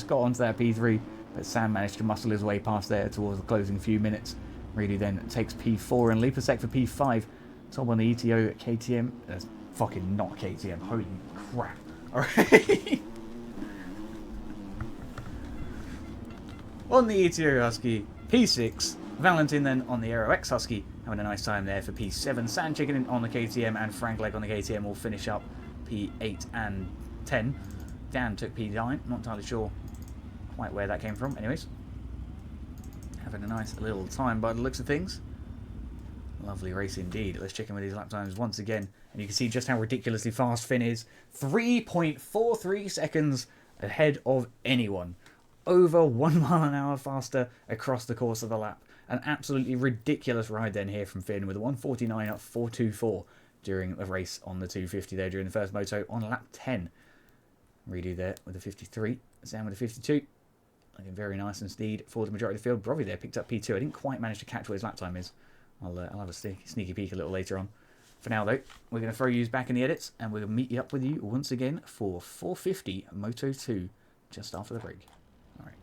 got onto that P3, but Sam managed to muscle his way past there towards the closing few minutes. Redo then takes P4 and Leapasek for P5. Top on the ETO at KTM. That's fucking not KTM. Holy crap. Alright. On the ETO Husky, P6. Valentin then on the Aero X Husky, having a nice time there for P7. Sand Chicken on the KTM and Frank Legg on the KTM will finish up P8 and 10. Dan took P9, not entirely sure quite where that came from. Anyways, having a nice little time by the looks of things. Lovely race indeed. Let's check in with these lap times once again. And you can see just how ridiculously fast Finn is. 3.43 seconds ahead of anyone. Over 1 mile an hour faster across the course of the lap. An absolutely ridiculous ride then here from Finn with a 149 up 424 during the race on the 250 there during the first moto on lap 10. Redo there with a 53. Sam with a 52. Looking very nice and steady for the majority of the field. Brovey there picked up P2. I didn't quite manage to catch what his lap time is. I'll have a sneaky peek a little later on. For now though, we're going to throw you back in the edits and we'll meet you up with you once again for 450 Moto 2 just after the break. Alright.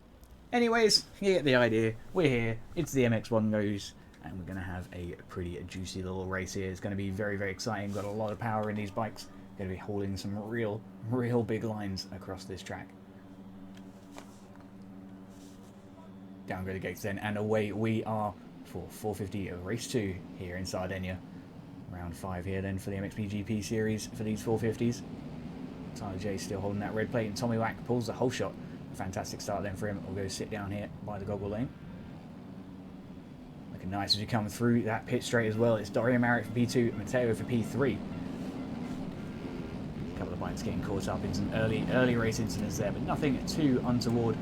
Anyways, you get the idea. We're here. It's the MX1 goes and we're going to have a pretty juicy little race here. It's going to be very, very exciting. Got a lot of power in these bikes. Going to be holding some real big lines across this track. Down go the gates then and away we are for 450 of race 2 here in Sardegna. Round 5 here then for the MXBGP series for these 450s. Tyler J still holding that red plate and Tommy Wack pulls the whole shot. A fantastic start then for him. We'll go sit down here by the goggle lane. Looking nice as you come through that pit straight as well. It's Dorian Marriott for P2 and Matteo for P3. A couple of bikes getting caught up in some early race incidents there, but nothing too untoward.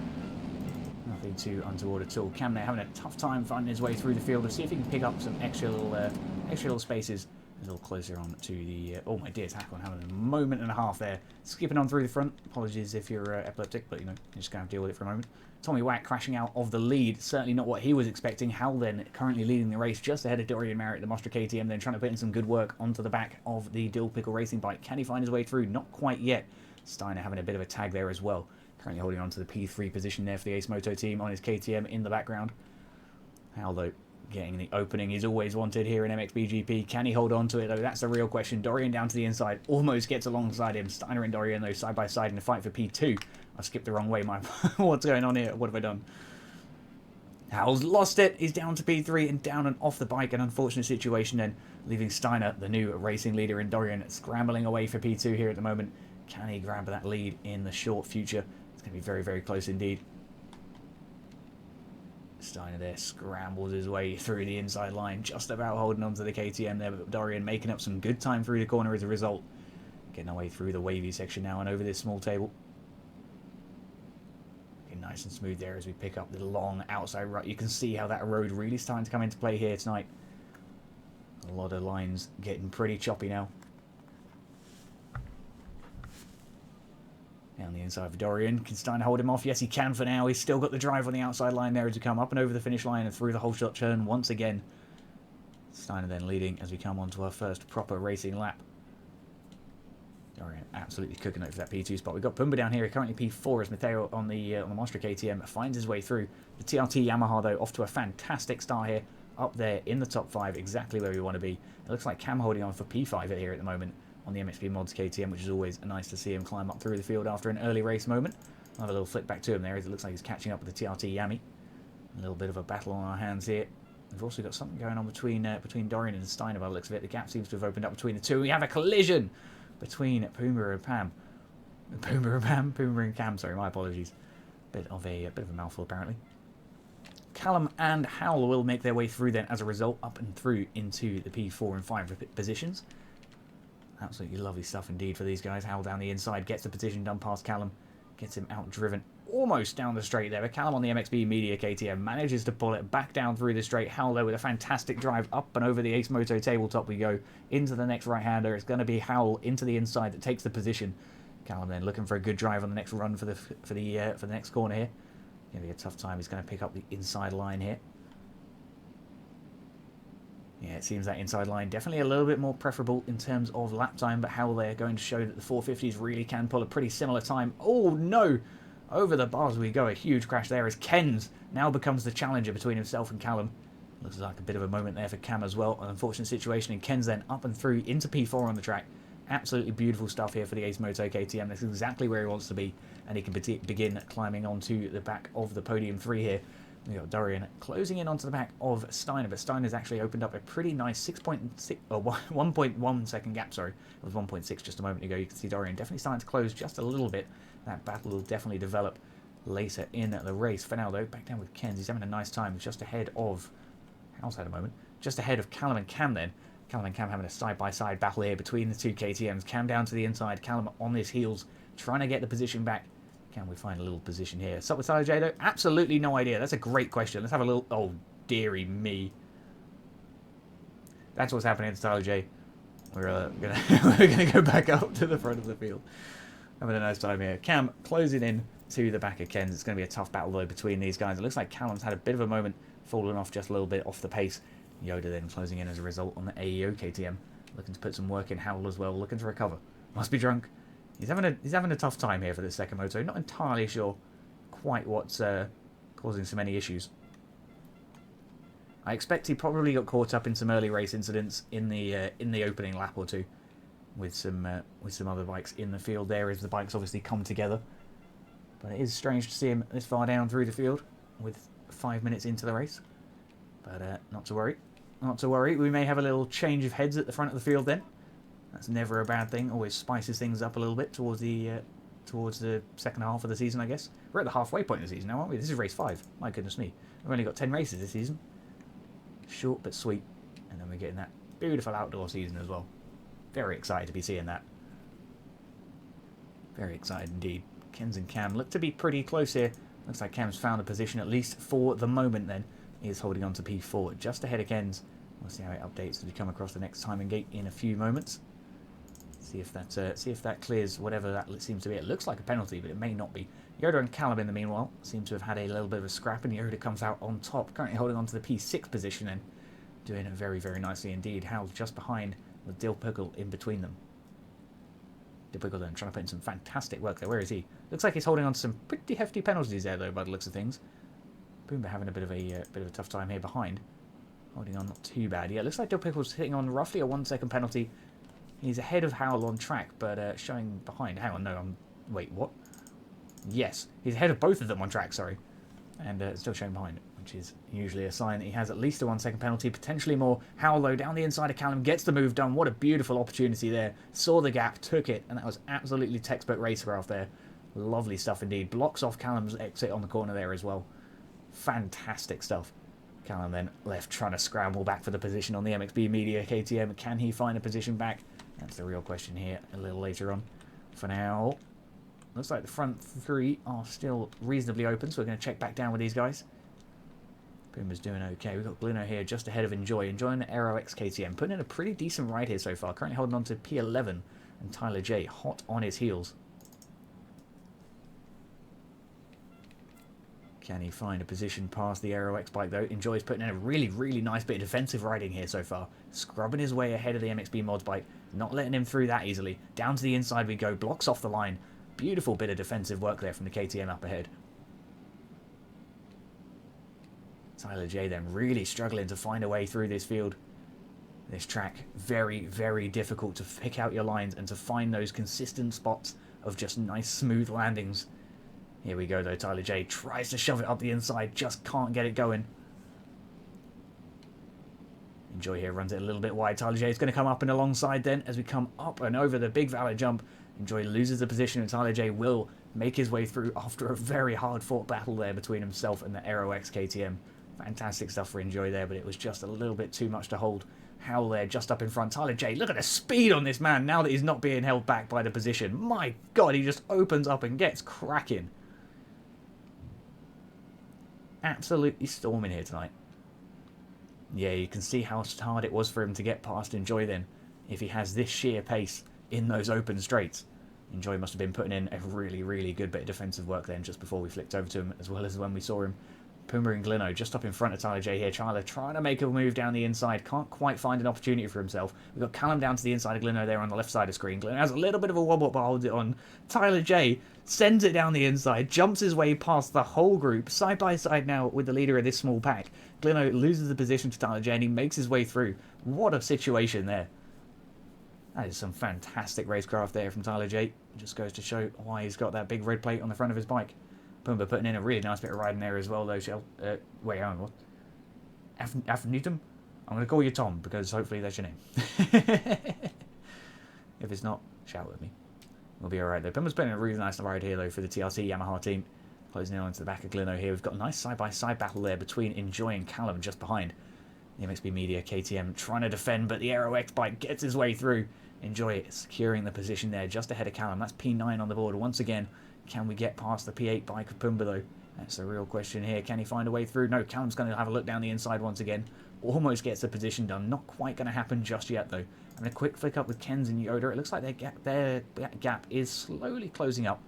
Nothing too untoward at all. Cam there having a tough time finding his way through the field. Let's see if he can pick up some extra little spaces a little closer on to the... oh my dear, Tackle having a moment and a half there. Skipping on through the front. Apologies if you're epileptic, but you know, you're just going to have to deal with it for a moment. Tommy Wack crashing out of the lead. Certainly not what he was expecting. Hal then currently leading the race just ahead of Dorian Marriott, the Mostra KTM, then trying to put in some good work onto the back of the Dill Pickle Racing bike. Can he find his way through? Not quite yet. Steiner having a bit of a tag there as well. Currently holding on to the P3 position there for the Ace Moto team on his KTM in the background. Hal though getting the opening he's always wanted here in MXBGP. Can he hold on to it though? That's the real question. Dorian down to the inside. Almost gets alongside him. Steiner and Dorian though side by side in the fight for P2. I skipped the wrong way. What's going on here? What have I done? Hal's lost it. He's down to P3 and down and off the bike. An unfortunate situation then, leaving Steiner, the new racing leader, and Dorian scrambling away for P2 here at the moment. Can he grab that lead in the short future? It's going to be very, very close indeed. Steiner there scrambles his way through the inside line, just about holding on to the KTM there, but Dorian making up some good time through the corner as a result. Getting away through the wavy section now and over this small table. Looking nice and smooth there as we pick up the long outside right. You can see how that road really starting to come into play here tonight. A lot of lines getting pretty choppy now. Down the inside for Dorian. Can Steiner hold him off? Yes, he can for now. He's still got the drive on the outside line there as we come up and over the finish line and through the whole shot turn once again. Steiner then leading as we come on to our first proper racing lap. Dorian absolutely cooking it for that P2 spot. We've got Pumba down here, currently P4 as Matteo on the Mostra KTM finds his way through. The TRT Yamaha though off to a fantastic start here. Up there in the top 5, exactly where we want to be. It looks like Cam holding on for P5 here at the moment on the MXB Mods KTM, which is always nice to see him climb up through the field after an early race moment. I'll have a little flick back to him there as it looks like he's catching up with the TRT Yami. A little bit of a battle on our hands here. We've also got something going on between Dorian and Steiner by the looks of it. The gap seems to have opened up between the two. We have a collision between Puma and Pam. Puma and Cam, sorry, my apologies. Bit of a mouthful apparently. Callum and Howell will make their way through then as a result, up and through into the P4 and 5 positions. Absolutely lovely stuff indeed for these guys. Howell down the inside, gets the position done past Callum, gets him outdriven almost down the straight there. But Callum on the MXB Media KTM manages to pull it back down through the straight. Howell though with a fantastic drive up and over the Ace Moto tabletop we go into the next right-hander. It's going to be Howell into the inside that takes the position. Callum then looking for a good drive on the next run for the next corner here. Going to be a tough time. He's going to pick up the inside line here. Yeah, it seems that inside line definitely a little bit more preferable in terms of lap time, but Howell there going to show that the 450s really can pull a pretty similar time. Oh no! Over the bars we go. A huge crash there as Kenz now becomes the challenger between himself and Callum. Looks like a bit of a moment there for Cam as well. An unfortunate situation, and Kenz then up and through into P4 on the track. Absolutely beautiful stuff here for the Ace Moto KTM. That's exactly where he wants to be, and he can begin climbing onto the back of the podium 3 here. We've got Dorian closing in onto the back of Steiner, but Steiner's actually opened up a pretty nice 1.1 second gap, sorry. It was 1.6 just a moment ago. You can see Dorian definitely starting to close just a little bit. That battle will definitely develop later in the race. For now, though, back down with Kenz. He's having a nice time. He's just ahead of... How's that a moment? Just ahead of Callum and Cam then. Callum and Cam having a side-by-side battle here between the two KTMs. Cam down to the inside. Callum on his heels, trying to get the position back. Can we find a little position here? What's up with Tyler J, though? Absolutely no idea. That's a great question. Let's have a little... Oh, dearie me. That's what's happening to Tyler J. We're gonna go back up to the front of the field. Having a nice time here. Cam closing in to the back of Kenz. It's going to be a tough battle, though, between these guys. It looks like Callum's had a bit of a moment, falling off just a little bit off the pace. Yoda then closing in as a result on the AEO KTM. Looking to put some work in. Howell as well, looking to recover. Must be drunk. He's having a tough time here for this second moto. Not entirely sure quite what's causing so many issues. I expect he probably got caught up in some early race incidents in the opening lap or two with some other bikes in the field there as the bikes obviously come together. But it is strange to see him this far down through the field with 5 minutes into the race. But not to worry. Not to worry. We may have a little change of heads at the front of the field then. That's never a bad thing. Always spices things up a little bit towards the second half of the season, I guess. We're at the halfway point of the season now, aren't we? This is race 5. My goodness me. We've only got 10 races this season. Short but sweet. And then we're getting that beautiful outdoor season as well. Very excited to be seeing that. Very excited indeed. Kenz and Cam look to be pretty close here. Looks like Cam's found a position, at least for the moment then. He is holding on to P4 just ahead of Kenz. We'll see how it updates as we come across the next timing gate in a few moments. See if that clears whatever that seems to be. It looks like a penalty, but it may not be. Yoda and Callum, in the meanwhile, seem to have had a little bit of a scrap, and Yoda comes out on top, currently holding on to the P6 position and doing it very, very nicely indeed. Howell just behind with Dill Pickle in between them. Dill Pickle then trying to put in some fantastic work there. Where is he? Looks like he's holding on to some pretty hefty penalties there, though, by the looks of things. Boomba having a bit of a tough time here behind. Holding on not too bad. Yeah, it looks like Dill Pickle's hitting on roughly a 1 second penalty. He's ahead of Howell on track, but showing behind. Hang on, no, wait, what? Yes, he's ahead of both of them on track, sorry. And still showing behind, which is usually a sign that he has at least a 1 second penalty, potentially more. Howell, though, down the inside of Callum, gets the move done. What a beautiful opportunity there. Saw the gap, took it, and that was absolutely textbook racecraft there. Lovely stuff indeed. Blocks off Callum's exit on the corner there as well. Fantastic stuff. Callum then left trying to scramble back for the position on the MXB Media KTM. Can he find a position back? That's the real question here a little later on. For now, looks like the front 3 are still reasonably open, so we're going to check back down with these guys. Boomer's doing okay. We've got Bluno here just ahead of Enjoy. Enjoying the Aero X KTM. Putting in a pretty decent ride here so far. Currently holding on to P11 and Tyler J hot on his heels. Can he find a position past the Aero X bike, though? Enjoy's putting in a really, really nice bit of defensive riding here so far. Scrubbing his way ahead of the MXB Mods bike. Not letting him through that easily. Down to the inside we go. Blocks off the line. Beautiful bit of defensive work there from the KTM up ahead. Tyler J then really struggling to find a way through this field. This track, very, very difficult to pick out your lines and to find those consistent spots of just nice, smooth landings. Here we go, though. Tyler J tries to shove it up the inside, just can't get it going. Enjoy here runs it a little bit wide. Tyler J is going to come up and alongside then as we come up and over the big valley jump. Enjoy loses the position and Tyler J will make his way through after a very hard-fought battle there between himself and the Aero X KTM. Fantastic stuff for Enjoy there, but it was just a little bit too much to hold. Howell there just up in front. Tyler J, look at the speed on this man now that he's not being held back by the position. My God, he just opens up and gets cracking. Absolutely storming here tonight. Yeah, you can see how hard it was for him to get past Enjoy then, if he has this sheer pace in those open straights. Enjoy must have been putting in a really, really good bit of defensive work then just before we flicked over to him, as well as when we saw him. Puma and Glino just up in front of Tyler J here. Tyler trying to make a move down the inside. Can't quite find an opportunity for himself. We've got Callum down to the inside of Glino there on the left side of screen. Glino has a little bit of a wobble but holds it on. Tyler J sends it down the inside. Jumps his way past the whole group. Side by side now with the leader of this small pack. Glino loses the position to Tyler J and he makes his way through. What a situation there. That is some fantastic racecraft there from Tyler J. Just goes to show why he's got that big red plate on the front of his bike. Pumbaa putting in a really nice bit of riding there as well, though. Wait, hang on, what? Afternoon? I'm going to call you Tom, because hopefully that's your name. If it's not, shout with me. We'll be alright, though. Pumbaa's putting in a really nice ride here, though, for the TRC Yamaha team. Closing in onto the back of Glino here. We've got a nice side-by-side battle there between Enjoy and Callum just behind. The MXB Media KTM trying to defend, but the Aero X bike gets his way through. Enjoy securing the position there just ahead of Callum. That's P9 on the board once again. Can we get past the P8 bike of Pumbaa, though? That's the real question here. Can he find a way through? No, Callum's going to have a look down the inside once again. Almost gets the position done. Not quite going to happen just yet, though. And a quick flick up with Ken's and Yoda. It looks like their gap is slowly closing up.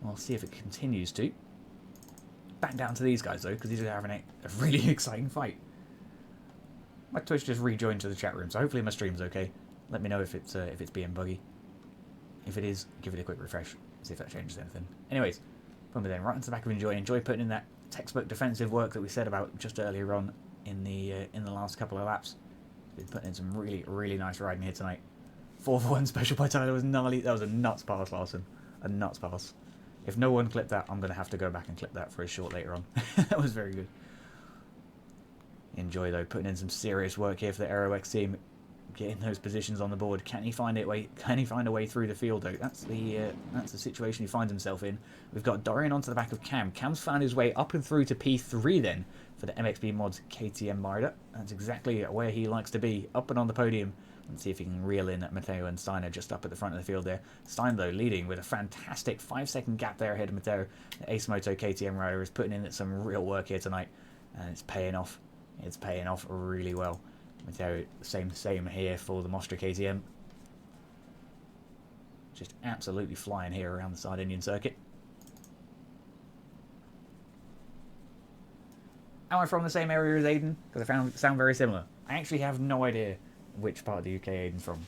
We'll see if it continues to. Back down to these guys, though, because these are having a really exciting fight. My Twitch just rejoined to the chat room, so hopefully my stream's okay. Let me know if it's being buggy. If it is, give it a quick refresh. See if that changes anything. Anyways, Pumbaa then right into the back of Enjoy. Enjoy putting in that textbook defensive work that we said about just earlier on in the last couple of laps. Been putting in some really, really nice riding here tonight. 4-for-1 special by Tyler was gnarly. That was a nuts pass, Larson. A nuts pass. If no one clipped that, I'm going to have to go back and clip that for a short later on. That was very good. Enjoy, though, putting in some serious work here for the Aero X team. Getting those positions on the board. Can he find a way through the field, though? That's the situation he finds himself in. We've got Dorian onto the back of Cam. Cam's found his way up and through to P3 then for the MXB Mods KTM rider. That's exactly where he likes to be, up and on the podium. Let's see if he can reel in Matteo and Steiner just up at the front of the field there. Stein, though, leading with a fantastic 5-second gap there ahead of Matteo. The Ace Moto KTM rider is putting in some real work here tonight, and it's paying off. It's paying off really well. Matteo, same here for the Mostra KTM. Just absolutely flying here around the Sardegna circuit. Am I from the same area as Aiden? Because I sound very similar. I actually have no idea which part of the UK Aiden's from.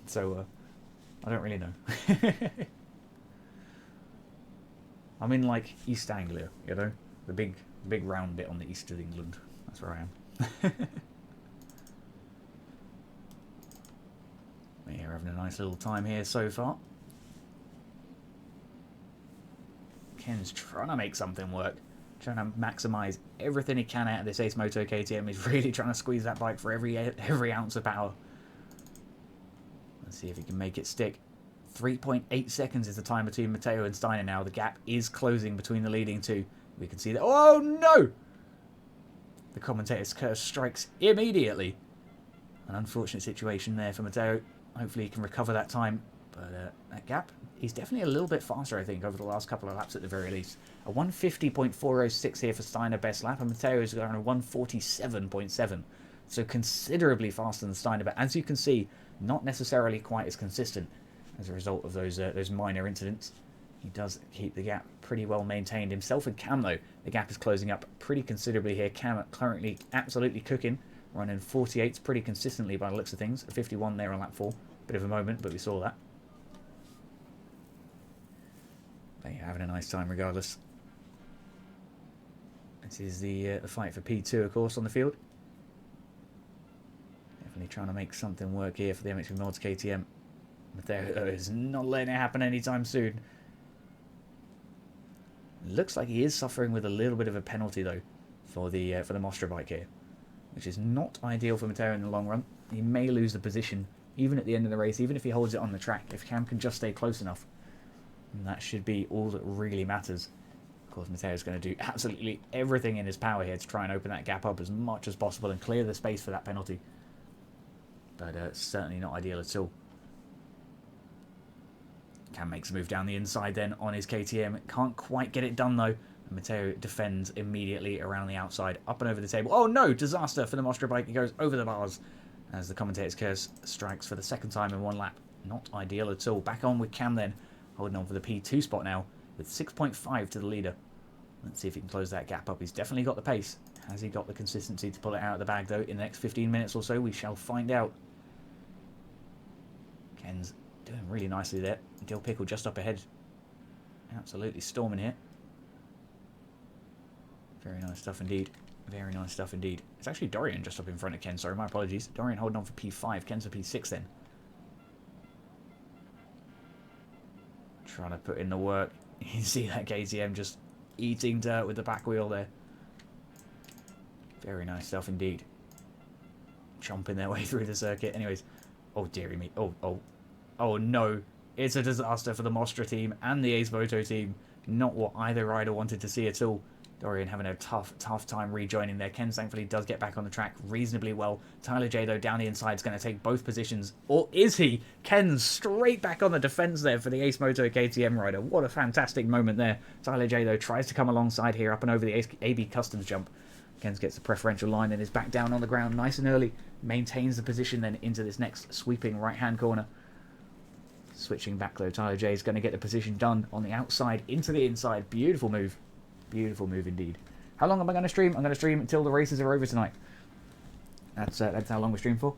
So, I don't really know. I'm in, like, East Anglia, you know? The big round bit on the east of England. That's where I am. We're having a nice little time here so far. Ken's trying to make something work. Trying to maximise everything he can out of this Ace Moto KTM. He's really trying to squeeze that bike for every ounce of power. Let's see if he can make it stick. 3.8 seconds is the time between Matteo and Steiner now. The gap is closing between the leading two. We can see that. Oh no! The commentator's curse strikes immediately. An unfortunate situation there for Matteo. Hopefully he can recover that time. But that gap, he's definitely a little bit faster, I think, over the last couple of laps at the very least. A 150.406 here for Steiner, best lap, and Matteo is going a 147.7. So considerably faster than Steiner, but as you can see, not necessarily quite as consistent as a result of those minor incidents. He does keep the gap pretty well maintained. Himself and Cam, though, the gap is closing up pretty considerably here. Cam currently absolutely cooking, running 48s pretty consistently by the looks of things. A 51 there on lap 4. Bit of a moment, but we saw that. But yeah, having a nice time regardless. This is the fight for P2, of course, on the field. Definitely trying to make something work here for the MXB Mods KTM. Matteo is not letting it happen anytime soon. Looks like he is suffering with a little bit of a penalty, though, for the Mostra bike here, which is not ideal for Matteo in the long run. He may lose the position even at the end of the race, even if he holds it on the track. If Cam can just stay close enough, and that should be all that really matters. Of course, Matteo's going to do absolutely everything in his power here to try and open that gap up as much as possible and clear the space for that penalty. but certainly not ideal at all. Cam makes a move down the inside then on his KTM. Can't quite get it done though. Matteo defends immediately around the outside, up and over the table. Oh no, disaster for the Mostra bike. He goes over the bars as the commentator's curse strikes for the second time in one lap. Not ideal at all. Back on with Cam then, holding on for the P2 spot now with 6.5 to the leader. Let's see if he can close that gap up. He's definitely got the pace. Has he got the consistency to pull it out of the bag though? In the next 15 minutes or so, we shall find out. Ken's doing really nicely there. Dill Pickle just up ahead. Absolutely storming here. Very nice stuff indeed. Very nice stuff indeed. It's actually Dorian just up in front of Ken. Sorry, my apologies. Dorian holding on for P5. Ken's for P6 then. Trying to put in the work. You see that KTM just eating dirt with the back wheel there. Very nice stuff indeed. Chomping their way through the circuit. Anyways. Oh, dearie me. Oh, no. It's a disaster for the Mostra team and the Ace Moto team. Not what either rider wanted to see at all. Dorian having a tough time rejoining there. Ken thankfully does get back on the track reasonably well. Tyler J, though, down the inside is going to take both positions. Or is he? Ken straight back on the defence there for the Ace Moto KTM rider. What a fantastic moment there. Tyler J, though, tries to come alongside here up and over the AB Customs jump. Ken gets a preferential line and is back down on the ground nice and early. Maintains the position then into this next sweeping right-hand corner. Switching back, though, Tyler J is going to get the position done on the outside into the inside. Beautiful move. Beautiful move indeed. How long am I going to stream? I'm going to stream until the races are over tonight. That's how long we stream for.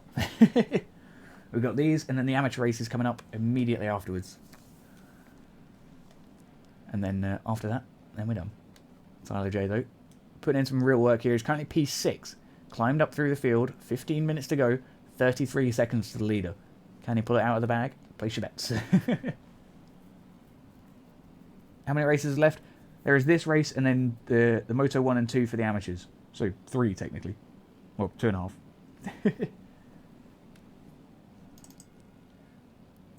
We've got these, and then the amateur races coming up immediately afterwards. And then after that, then we're done. Tyler J, though, putting in some real work here. He's currently P6. Climbed up through the field. 15 minutes to go. 33 seconds to the leader. Can he pull it out of the bag? Place your bets. How many races are left? There is this race and then the Moto 1 and 2 for the amateurs. So 3 technically. Well, 2.5.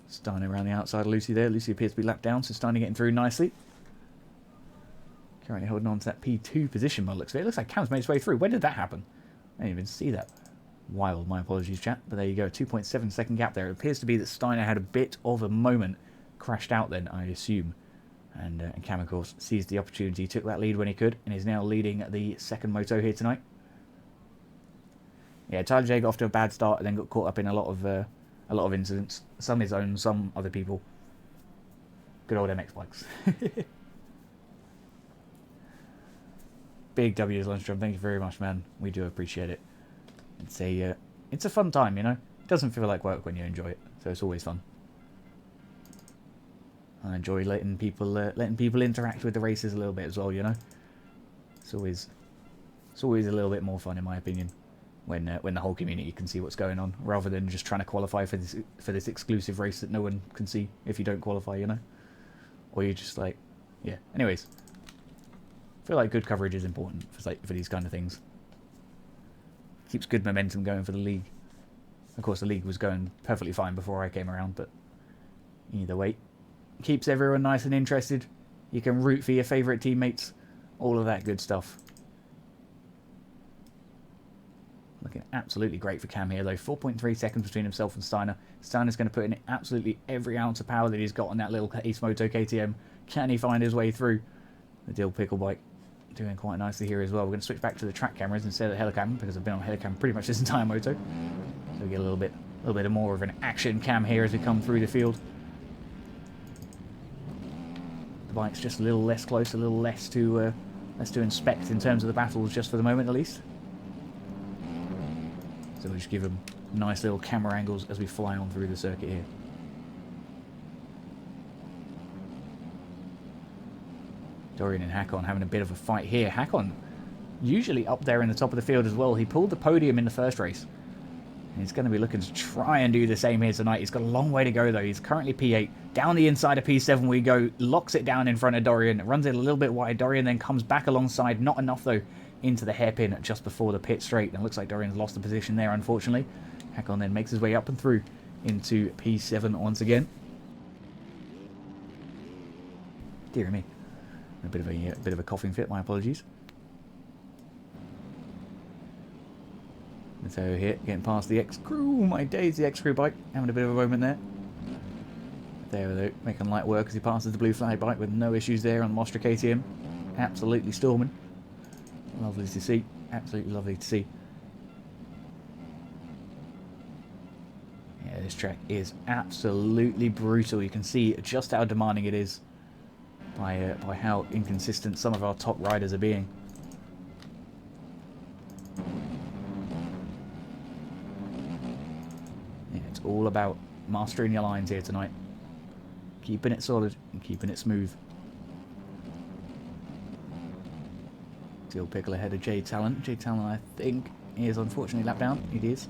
Steiner around the outside of Lucy there. Lucy appears to be lapped down, so Steiner getting through nicely. Currently holding on to that P2 position by the looks of it. It looks like Cam's made his way through. When did that happen? I didn't even see that. Wild, my apologies, chat. But there you go, 2.7 second gap there. It appears to be that Steiner had a bit of a moment. Crashed out then, I assume. And Cam, of course, seized the opportunity, took that lead when he could, and is now leading the second moto here tonight. Yeah, Tyler J got off to a bad start and then got caught up in a lot of incidents. Some his own, some other people. Good old MX bikes. Big W's Lundstrom, thank you very much, man. We do appreciate it. It's a fun time, you know. It doesn't feel like work when you enjoy it, so it's always fun. I enjoy letting people interact with the races a little bit as well, you know. It's always a little bit more fun, in my opinion, when the whole community can see what's going on, rather than just trying to qualify for this exclusive race that no one can see if you don't qualify, you know. Or you're just like, yeah. Anyways, I feel like good coverage is important for these kind of things. Keeps good momentum going for the league. Of course, the league was going perfectly fine before I came around, but either way. Keeps everyone nice and interested. You can root for your favourite teammates. All of that good stuff. Looking absolutely great for Cam here, though. 4.3 seconds between himself and Steiner. Steiner's going to put in absolutely every ounce of power that he's got on that little Ace Moto KTM. Can he find his way through? The Dill Pickle bike doing quite nicely here as well. We're going to switch back to the track cameras instead of the helicam, because I've been on helicam pretty much this entire moto. So we get a little bit more of an action cam here as we come through the field. The bike's just a little less close, a little less to inspect in terms of the battles, just for the moment at least. So we'll just give them nice little camera angles as we fly on through the circuit here. Dorian and Hakon having a bit of a fight here. Hakon usually up there in the top of the field as well. He pulled the podium in the first race. And he's going to be looking to try and do the same here tonight. He's got a long way to go, though. He's currently P8. Down the inside of P7 we go. Locks it down in front of Dorian. Runs it a little bit wide. Dorian then comes back alongside. Not enough, though, into the hairpin just before the pit straight. And it looks like Dorian's lost the position there, unfortunately. Hakon then makes his way up and through into P7 once again. Dear me. A bit of a coughing fit. My apologies. So here, getting past the X-Crew. My days, the X-Crew bike. Having a bit of a moment there. There we go, making light work as he passes the blue flag bike with no issues there on Mostra KTM. Absolutely storming. Lovely to see. Absolutely lovely to see. Yeah, this track is absolutely brutal. You can see just how demanding it is by how inconsistent some of our top riders are being. Yeah, it's all about mastering your lines here tonight. Keeping it solid and keeping it smooth. Still Pickle ahead of J Talent. J Talent, I think, is unfortunately lapped down. It is.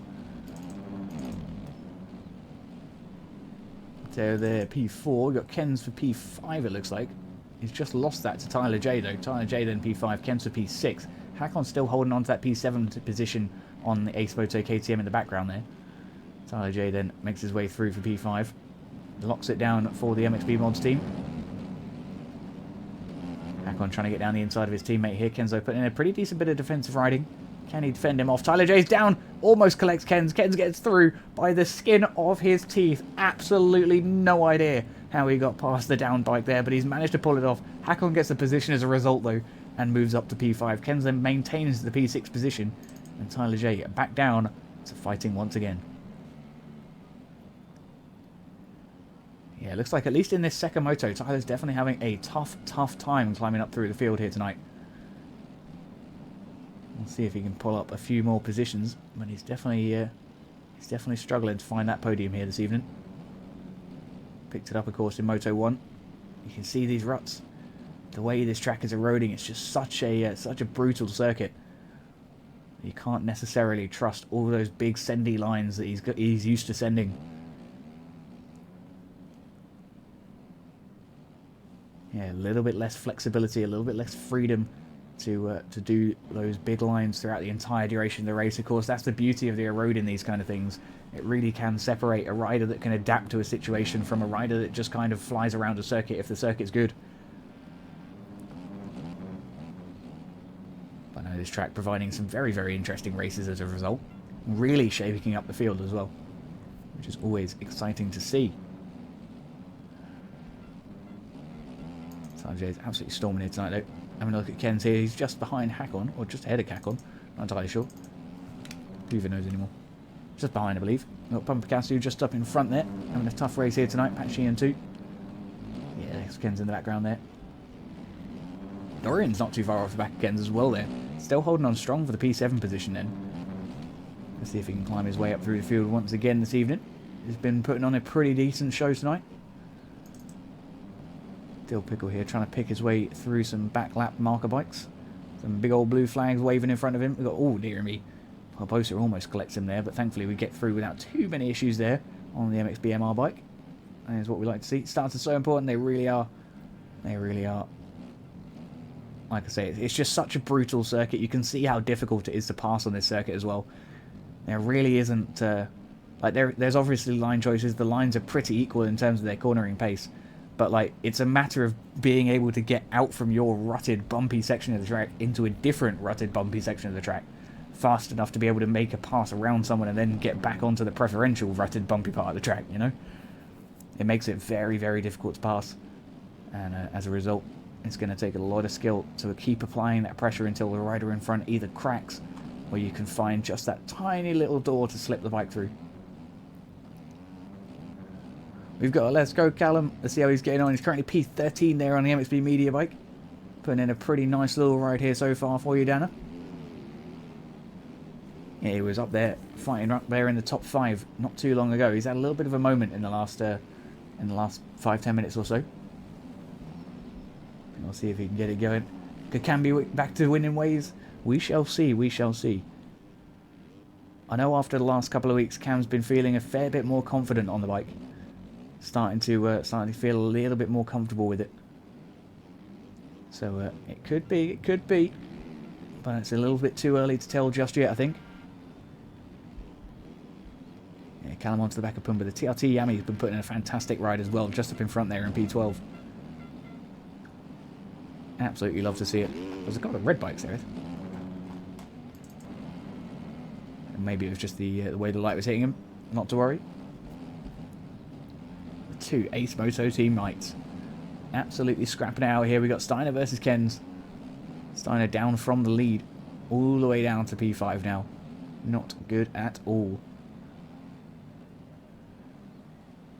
So there, P4. We've got Ken's for P5, it looks like. He's just lost that to Tyler J, though. Tyler J then P5, Ken's for P6. Hakon's still holding on to that P7 position on the Ace Photo KTM in the background there. Tyler J then makes his way through for P5. Locks it down for the MXB Mods team. Hakon trying to get down the inside of his teammate here. Kenzo putting in a pretty decent bit of defensive riding. Can he defend him off? Tyler J's down. Almost collects Ken's. Ken's gets through by the skin of his teeth. Absolutely no idea how he got past the down bike there, but he's managed to pull it off. Hakon gets the position as a result, though, and moves up to P5. Kenz then maintains the P6 position, and Tyler J back down to fighting once again. Yeah, it looks like at least in this second moto, Tyler's definitely having a tough time climbing up through the field here tonight. We'll see if he can pull up a few more positions, but he's definitely struggling to find that podium here this evening. Picked it up, of course, in Moto 1. You can see these ruts. The way this track is eroding, it's just such a brutal circuit. You can't necessarily trust all those big sendy lines that he's used to sending. Yeah, a little bit less flexibility, a little bit less freedom to do those big lines throughout the entire duration of the race. Of course, that's the beauty of the eroding these kind of things. It really can separate a rider that can adapt to a situation from a rider that just kind of flies around a circuit if the circuit's good. But no, this track providing some very interesting races as a result. Really shaking up the field as well, which is always exciting to see. Sanjay's absolutely storming here tonight, though. Having a look at Ken's here. He's just behind Hakon, or just ahead of Hakon. Not entirely sure. Who even knows anymore? Just behind, I believe. We've got Pumpakasu just up in front there. Having a tough race here tonight. Patchian too. Yeah, there's Ken's in the background there. Dorian's not too far off the back of Ken's as well there. Still holding on strong for the P7 position then. Let's see if he can climb his way up through the field once again this evening. He's been putting on a pretty decent show tonight. Still Pickle here, trying to pick his way through some back lap marker bikes. Some big old blue flags waving in front of him. We've got, oh, dear me. Barbosa almost collects him there, but thankfully we get through without too many issues there on the MXB MR bike. And is what we like to see. Starts are so important, they really are. They really are. Like I say, it's just such a brutal circuit. You can see how difficult it is to pass on this circuit as well. There really isn't... like there's obviously line choices. The lines are pretty equal in terms of their cornering pace. But like, it's a matter of being able to get out from your rutted, bumpy section of the track into a different rutted, bumpy section of the track fast enough to be able to make a pass around someone and then get back onto the preferential rutted, bumpy part of the track, you know? It makes it very difficult to pass. And as a result, it's going to take a lot of skill to keep applying that pressure until the rider in front either cracks or you can find just that tiny little door to slip the bike through. We've got a Let's Go Callum. Let's see how he's getting on. He's currently P13 there on the MXB Media bike. Putting in a pretty nice little ride here so far for you, Dana. Yeah, he was up there, fighting up there in the top 5 not too long ago. He's had a little bit of a moment in the last 5-10 minutes or so. We'll see if he can get it going. Kakambi back to winning ways. We shall see, we shall see. I know after the last couple of weeks, Cam's been feeling a fair bit more confident on the bike. Starting to feel a little bit more comfortable with it. So it could be. But it's a little bit too early to tell just yet, I think. Yeah, Callum onto the back of Pumba. The TRT Yami's been putting in a fantastic ride as well, just up in front there in P12. Absolutely love to see it. There's a couple of red bikes there. Maybe it was just the way the light was hitting him. Not to worry. The two Ace Moto teammates absolutely scrapping it out here. We got Steiner versus Kens. Steiner down from the lead all the way down to P5 now. Not good at all.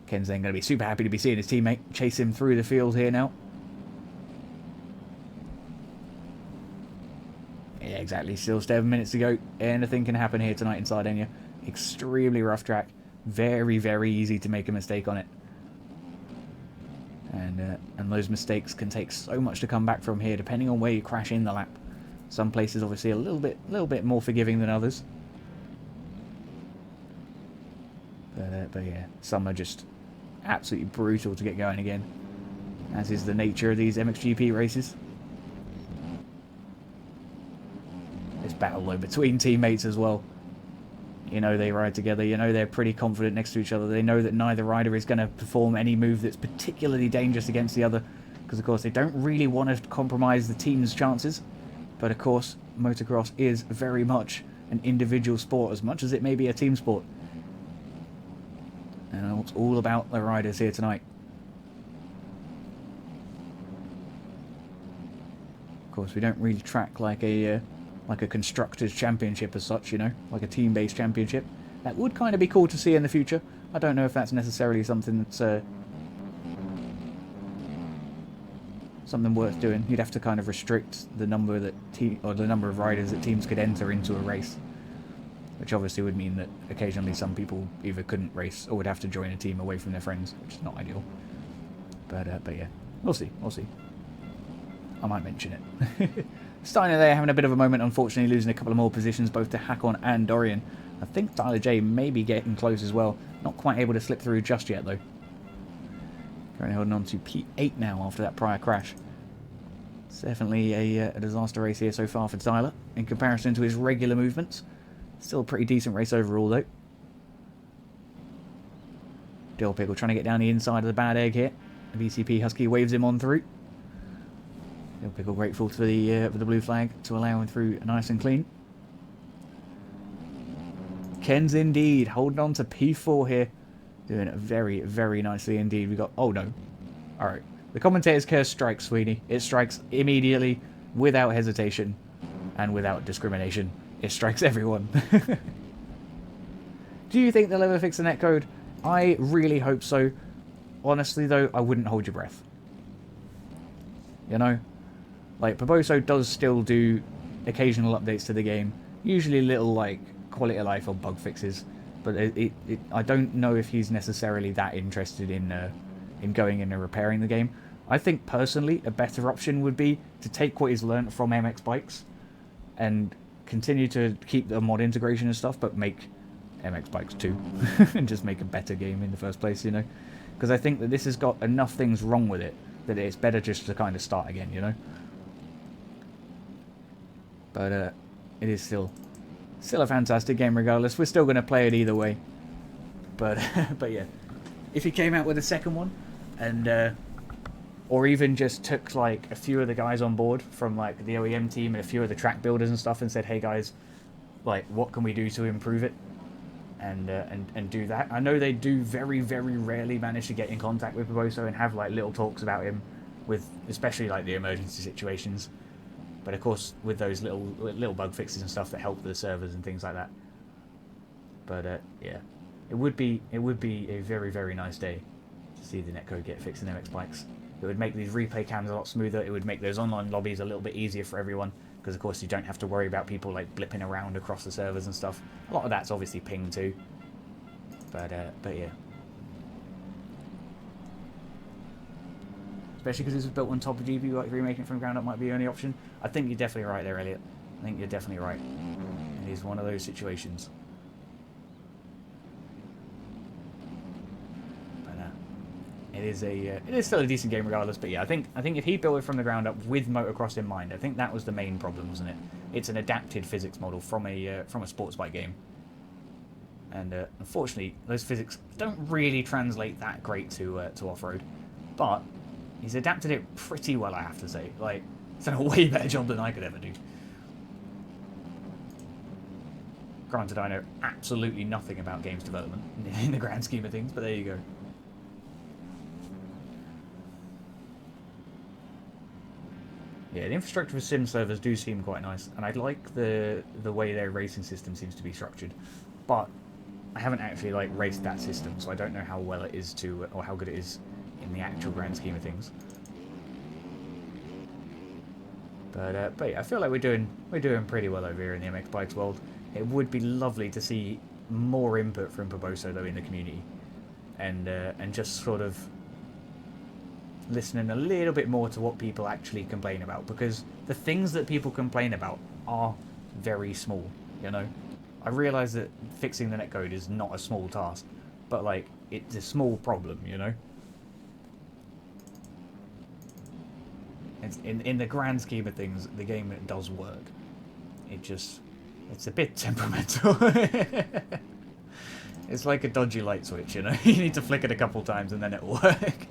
Ken's then going to be super happy to be seeing his teammate chase him through the field here now. Yeah, exactly. Still 7 minutes to go. Anything can happen here tonight in Sardegna. Extremely rough track. Very, very easy to make a mistake on it. And those mistakes can take so much to come back from here, depending on where you crash in the lap. Some places obviously a little bit more forgiving than others. But yeah, some are just absolutely brutal to get going again, as is the nature of these MXGP races. This battle though between teammates as well. You know they ride together, you know they're pretty confident next to each other. They know that neither rider is going to perform any move that's particularly dangerous against the other, because of course they don't really want to compromise the team's chances. But of course, motocross is very much an individual sport as much as it may be a team sport. And it's all about the riders here tonight. Of course, we don't really track like a constructors championship as such, you know, like a team-based championship. That would kind of be cool to see in the future. I don't know if that's necessarily something that's something worth doing. You'd have to kind of restrict the number that the number of riders that teams could enter into a race, which obviously would mean that occasionally some people either couldn't race or would have to join a team away from their friends, which is not ideal. But yeah, we'll see. I might mention it. Steiner there having a bit of a moment, unfortunately losing a couple of more positions both to Hakon and Dorian. I think Tyler J may be getting close as well. Not quite able to slip through just yet though. Currently holding on to P8 now after that prior crash. It's definitely a disaster race here so far for Tyler in comparison to his regular movements. Still a pretty decent race overall though. Dill Pickle trying to get down the inside of the bad egg here. The VCP Husky waves him on through. Dill Pickle grateful for the blue flag to allow him through nice and clean. Ken's indeed holding on to P4 here. Doing it very, very nicely indeed. We got... Oh no. Alright. The commentator's curse strikes, Sweeney. It strikes immediately, without hesitation, and without discrimination. It strikes everyone. Do you think they'll ever fix the netcode? I really hope so. Honestly, though, I wouldn't hold your breath. You know? Like, Poboso does still do occasional updates to the game. Usually little, like, quality of life or bug fixes. But I don't know if he's necessarily that interested in going in and repairing the game. I think, personally, a better option would be to take what he's learnt from MX Bikes and continue to keep the mod integration and stuff, but make MX Bikes 2 and just make a better game in the first place, you know? Because I think that this has got enough things wrong with it that it's better just to kind of start again, you know? But it is still a fantastic game regardless. We're still going to play it either way. But yeah, if he came out with a second one and or even just took like a few of the guys on board from like the OEM team and a few of the track builders and stuff and said, hey guys, like what can we do to improve it, and do that. I know they do very, very rarely manage to get in contact with Poboso and have like little talks about him, with especially like the emergency situations. But of course, with those little bug fixes and stuff that help the servers and things like that. But yeah, it would be a very, very nice day to see the netcode get fixed in MX Bikes. It would make these replay cams a lot smoother. It would make those online lobbies a little bit easier for everyone, because of course you don't have to worry about people like blipping around across the servers and stuff. A lot of that's obviously pinged too. But yeah. Especially because this was built on top of GPU, like remaking it from the ground up might be the only option. I think you're definitely right there, Elliot. I think you're definitely right. It is one of those situations. But it is still a decent game regardless. But yeah, I think if he built it from the ground up with motocross in mind, I think that was the main problem, wasn't it? It's an adapted physics model from a sports bike game. And unfortunately, those physics don't really translate that great to off-road. But he's adapted it pretty well, I have to say. Like, it's done a way better job than I could ever do. Granted, I know absolutely nothing about games development in the grand scheme of things, but there you go. Yeah, the infrastructure for sim servers do seem quite nice, and I like the way their racing system seems to be structured. But I haven't actually like raced that system, so I don't know how well it is to, or how good it is in the actual grand scheme of things. But yeah, I feel like we're doing pretty well over here in the MX Bikes world. It would be lovely to see more input from Poboso though in the community, and just sort of listening a little bit more to what people actually complain about, because the things that people complain about are very small, you know. I realise that fixing the netcode is not a small task, but like it's a small problem, you know. It's, in the grand scheme of things, the game does work. It's a bit temperamental. It's like a dodgy light switch, you know. You need to flick it a couple times and then it'll work.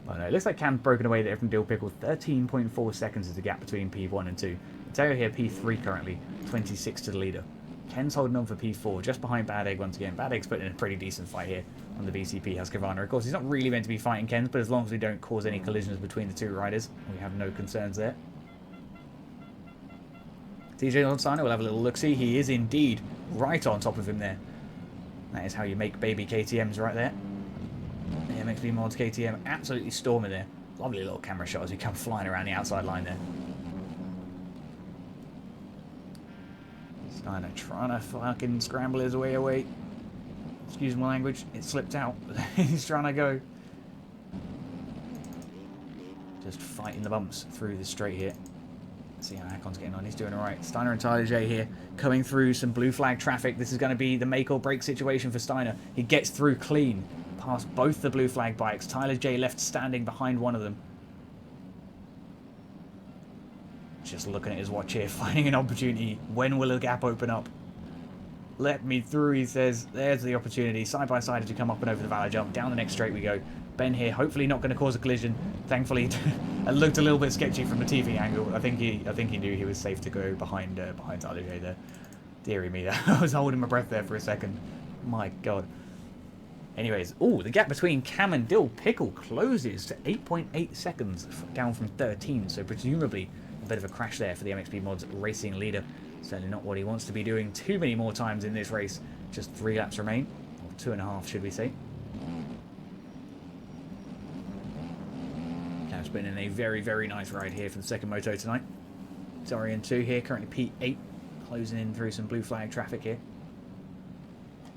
Oh no, it looks like Cam's broken away there from Dill Pickle. 13.4 seconds is the gap between P1 and 2. Mateo here, P3 currently, 26 to the leader. Ken's holding on for P4, just behind Bad Egg once again. Bad Egg's putting in a pretty decent fight here on the BCP Husqvarna. Of course, he's not really meant to be fighting Ken's, but as long as we don't cause any collisions between the two riders, we have no concerns there. TJ Lonsano will have a little look-see. He is indeed right on top of him there. That is how you make baby KTMs right there. The MXB Mods KTM absolutely storming there. Lovely little camera shot as he comes flying around the outside line there. Steiner trying to fucking scramble his way away. Excuse my language, it slipped out. He's trying to go. Just fighting the bumps through the straight here. Let's see how Akon's getting on. He's doing alright. Steiner and Tyler J here coming through some blue flag traffic. This is going to be the make or break situation for Steiner. He gets through clean past both the blue flag bikes. Tyler J left standing behind one of them. Just looking at his watch here, finding an opportunity. When will the gap open up? Let me through, he says. There's the opportunity. Side by side as we come up and over the valley jump. Down the next straight we go. Ben here, hopefully not going to cause a collision. Thankfully, it looked a little bit sketchy from the TV angle. I think he knew he was safe to go behind Tyler J there. Deary me, I was holding my breath there for a second. My God. Anyways, the gap between Cam and Dill Pickle closes to 8.8 seconds, down from 13. So presumably a bit of a crash there for the MXB Mods racing leader. Certainly not what he wants to be doing too many more times in this race. Just 3 laps remain, or 2.5 should we say. Cam's been in a very, very nice ride here for the second moto tonight. Dorian 2 here, currently P8, closing in through some blue flag traffic here.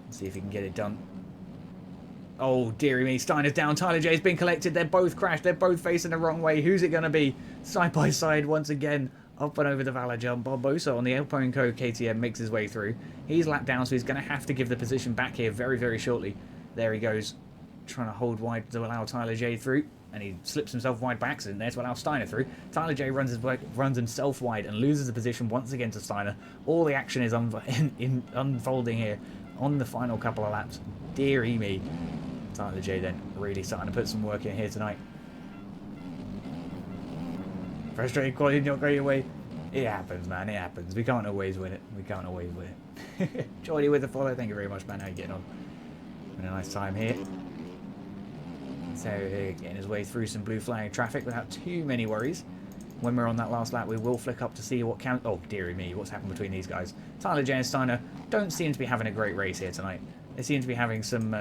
Let's see if he can get it done. Oh, dearie me, Steiner's down, Tyler J's been collected, they're both crashed, they're both facing the wrong way. Who's it going to be? Side by side once again, up and over the Valor jump. Barbosa on the Alpine Co KTM makes his way through. He's lapped down, so he's going to have to give the position back here very, very shortly. There he goes, trying to hold wide to allow Tyler J through, and he slips himself wide by accident there to allow Steiner through. Tyler J runs himself wide and loses the position once again to Steiner. All the action is unfolding here on the final couple of laps. Deary me. Tyler J then really starting to put some work in here tonight. Frustrated quality not going your way. It happens, man. It happens. We can't always win it. We can't always win it. Jordy with the follow. Thank you very much, man. How you getting on? Having a nice time here. So getting his way through some blue flag traffic without too many worries. When we're on that last lap, we will flick up to see what can. Oh, dearie me, what's happened between these guys? Tyler J and Steiner don't seem to be having a great race here tonight. They seem to be having some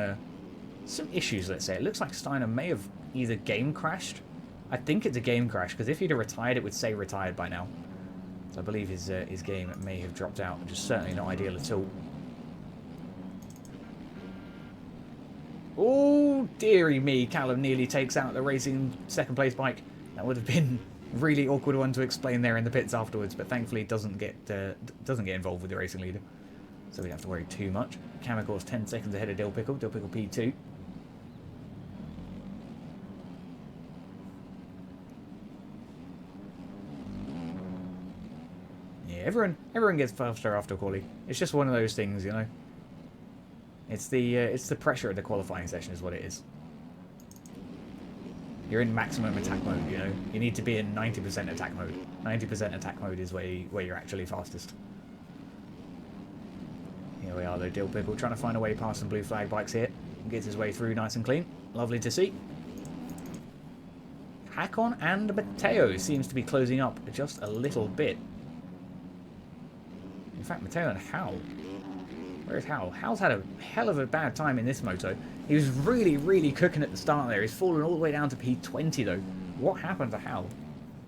issues, let's say. It looks like Steiner may have either game crashed. I think it's a game crash, because if he'd have retired, it would say retired by now. So I believe his game may have dropped out, which is certainly not ideal at all. Oh, dearie me, Callum nearly takes out the racing second place bike. That would have been a really awkward one to explain there in the pits afterwards, but thankfully it doesn't get involved with the racing leader. So we don't have to worry too much. Cam, of course, 10 seconds ahead of Dill Pickle P2. Everyone gets faster after quali. It's just one of those things, you know. It's the pressure of the qualifying session is what it is. You're in maximum attack mode, you know. You need to be in 90% attack mode. 90% attack mode is where you're actually fastest. Here we are though, Dill Pickle trying to find a way past some blue flag bikes here. Gets his way through nice and clean. Lovely to see. Hakon and Matteo seems to be closing up just a little bit. In fact, Matteo and Hal. Where's Hal? Hal's had a hell of a bad time in this moto. He was really, really cooking at the start there. He's fallen all the way down to P20 though. What happened to Hal?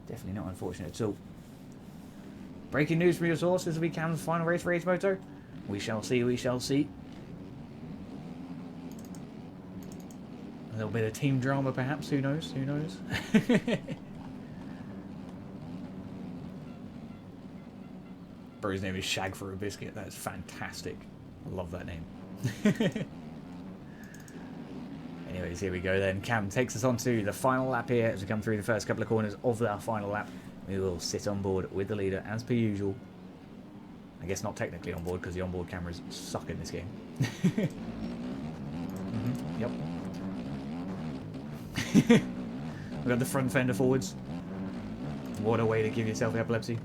Definitely not unfortunate at all. Breaking news from your source, this will be Cam's final race for Race Moto. We shall see, we shall see. A little bit of team drama perhaps, who knows, who knows. Bro's name is Shag for a Biscuit, that's fantastic. I love that name. Anyways, here we go then. Cam takes us on to the final lap here as we come through the first couple of corners of our final lap. We will sit on board with the leader as per usual. I guess not technically on board because the onboard cameras suck in this game. Yep. We've got the front fender forwards. What a way to give yourself epilepsy.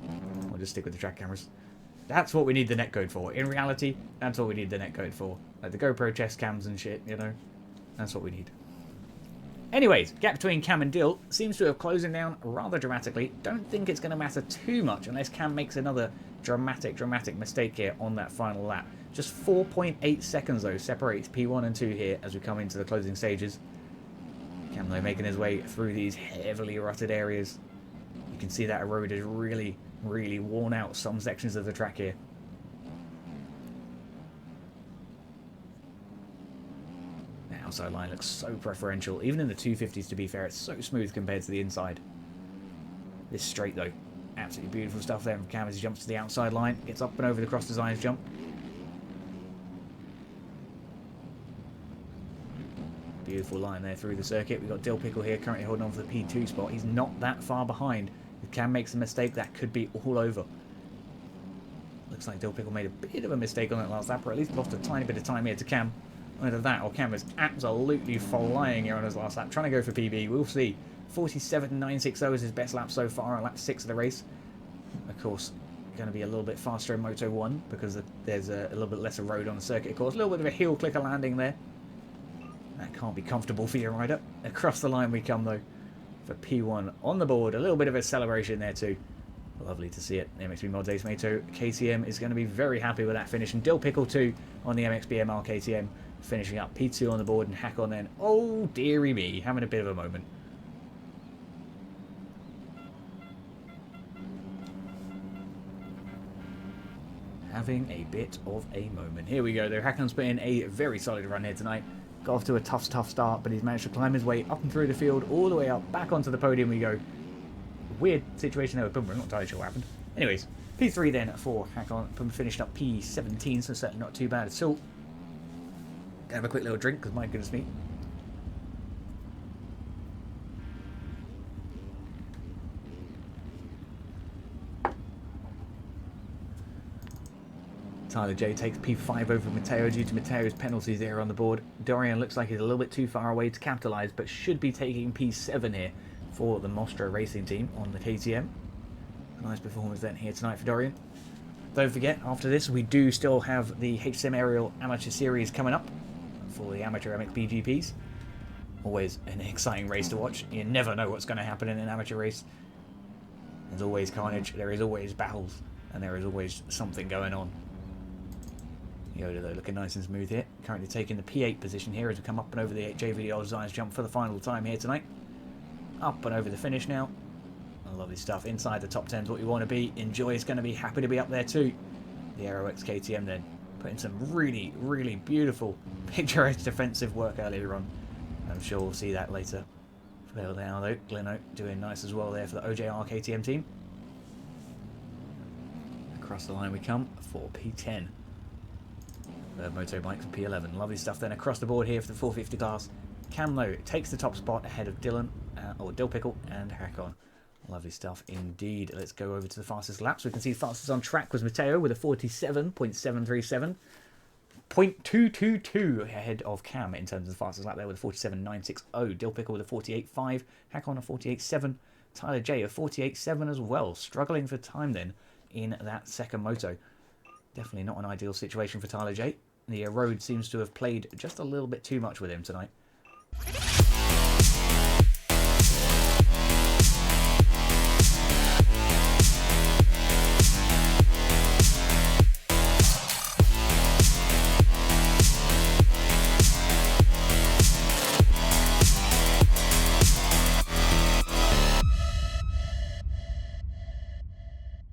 We'll just stick with the track cameras. That's what we need the netcode for. In reality, that's what we need the netcode for. Like the GoPro chest cams and shit, you know. That's what we need. Anyways, gap between Cam and Dill seems to have closing down rather dramatically. Don't think it's going to matter too much unless Cam makes another dramatic mistake here on that final lap. Just 4.8 seconds though separates P1 and 2 here as we come into the closing stages. Cam though making his way through these heavily rutted areas. You can see that road is really worn out some sections of the track here. The outside line looks so preferential. Even in the 250s, to be fair, it's so smooth compared to the inside. This straight though, absolutely beautiful stuff there from Cam as he jumps to the outside line, gets up and over the cross designs jump. Beautiful line there through the circuit. We've got Dill Pickle here currently holding on for the P2 spot. He's not that far behind. If Cam makes a mistake, that could be all over. Looks like Dill Pickle made a bit of a mistake on that last lap, or at least lost a tiny bit of time here to Cam. Either that or Cam is absolutely flying here on his last lap, trying to go for PB. We'll see. 47.960 is his best lap so far on lap 6 of the race. Of course, going to be a little bit faster in Moto 1 because there's a little bit less of road on the circuit, of course. A little bit of a heel clicker landing there. That can't be comfortable for your rider. Across the line we come though for P1 on the board. A little bit of a celebration there too. Lovely to see it. MXB Mods Ace Moto KTM is going to be very happy with that finish. And Dill Pickle too on the MXBMR KTM finishing up P2 on the board, and Hakon then, oh dearie me, having a bit of a moment. Having a bit of a moment. Here we go though. Hakon's put in a very solid run here tonight. Got off to a tough start, but he's managed to climb his way up and through the field, all the way up, back onto the podium we go. Weird situation there with Bummer, not entirely sure what happened. Anyways, P3 then for Hakon. Bummer finished up P17, so certainly not too bad at all. Gonna have a quick little drink, because my goodness me. Tyler J takes P5 over Matteo due to Matteo's penalties there on the board. Dorian looks like he's a little bit too far away to capitalise, but should be taking P7 here for the Mostra Racing team on the KTM. A nice performance then here tonight for Dorian. Don't forget, after this we do still have the HSM Aerial Amateur Series coming up for the Amateur MXBGPs. Always an exciting race to watch. You never know what's going to happen in an amateur race. There's always carnage, there is always battles, and there is always something going on. Yoda though looking nice and smooth here. Currently taking the P8 position here as we come up and over the JVD Designs jump for the final time here tonight. Up and over the finish now. Lovely stuff. Inside the top 10 is what we want to be. Enjoy is going to be happy to be up there too. The Aero X KTM then putting some really beautiful picturesque defensive work earlier on. I'm sure we'll see that later. There they are though. Gleno doing nice as well there for the OJR KTM team. Across the line we come for P10. The motorbikes for P11. Lovely stuff then across the board here for the 450 class. Cam though takes the top spot ahead of Dill Pickle and Hakon. Lovely stuff indeed. Let's go over to the fastest laps. We can see fastest on track was Matteo with a 47.737. .222 ahead of Cam in terms of the fastest lap there with a 47.960. Dill Pickle with a 48.5. Hackon a 48.7. Tyler J a 48.7 as well. Struggling for time then in that second moto. Definitely not an ideal situation for Tyler J. The road seems to have played just a little bit too much with him tonight.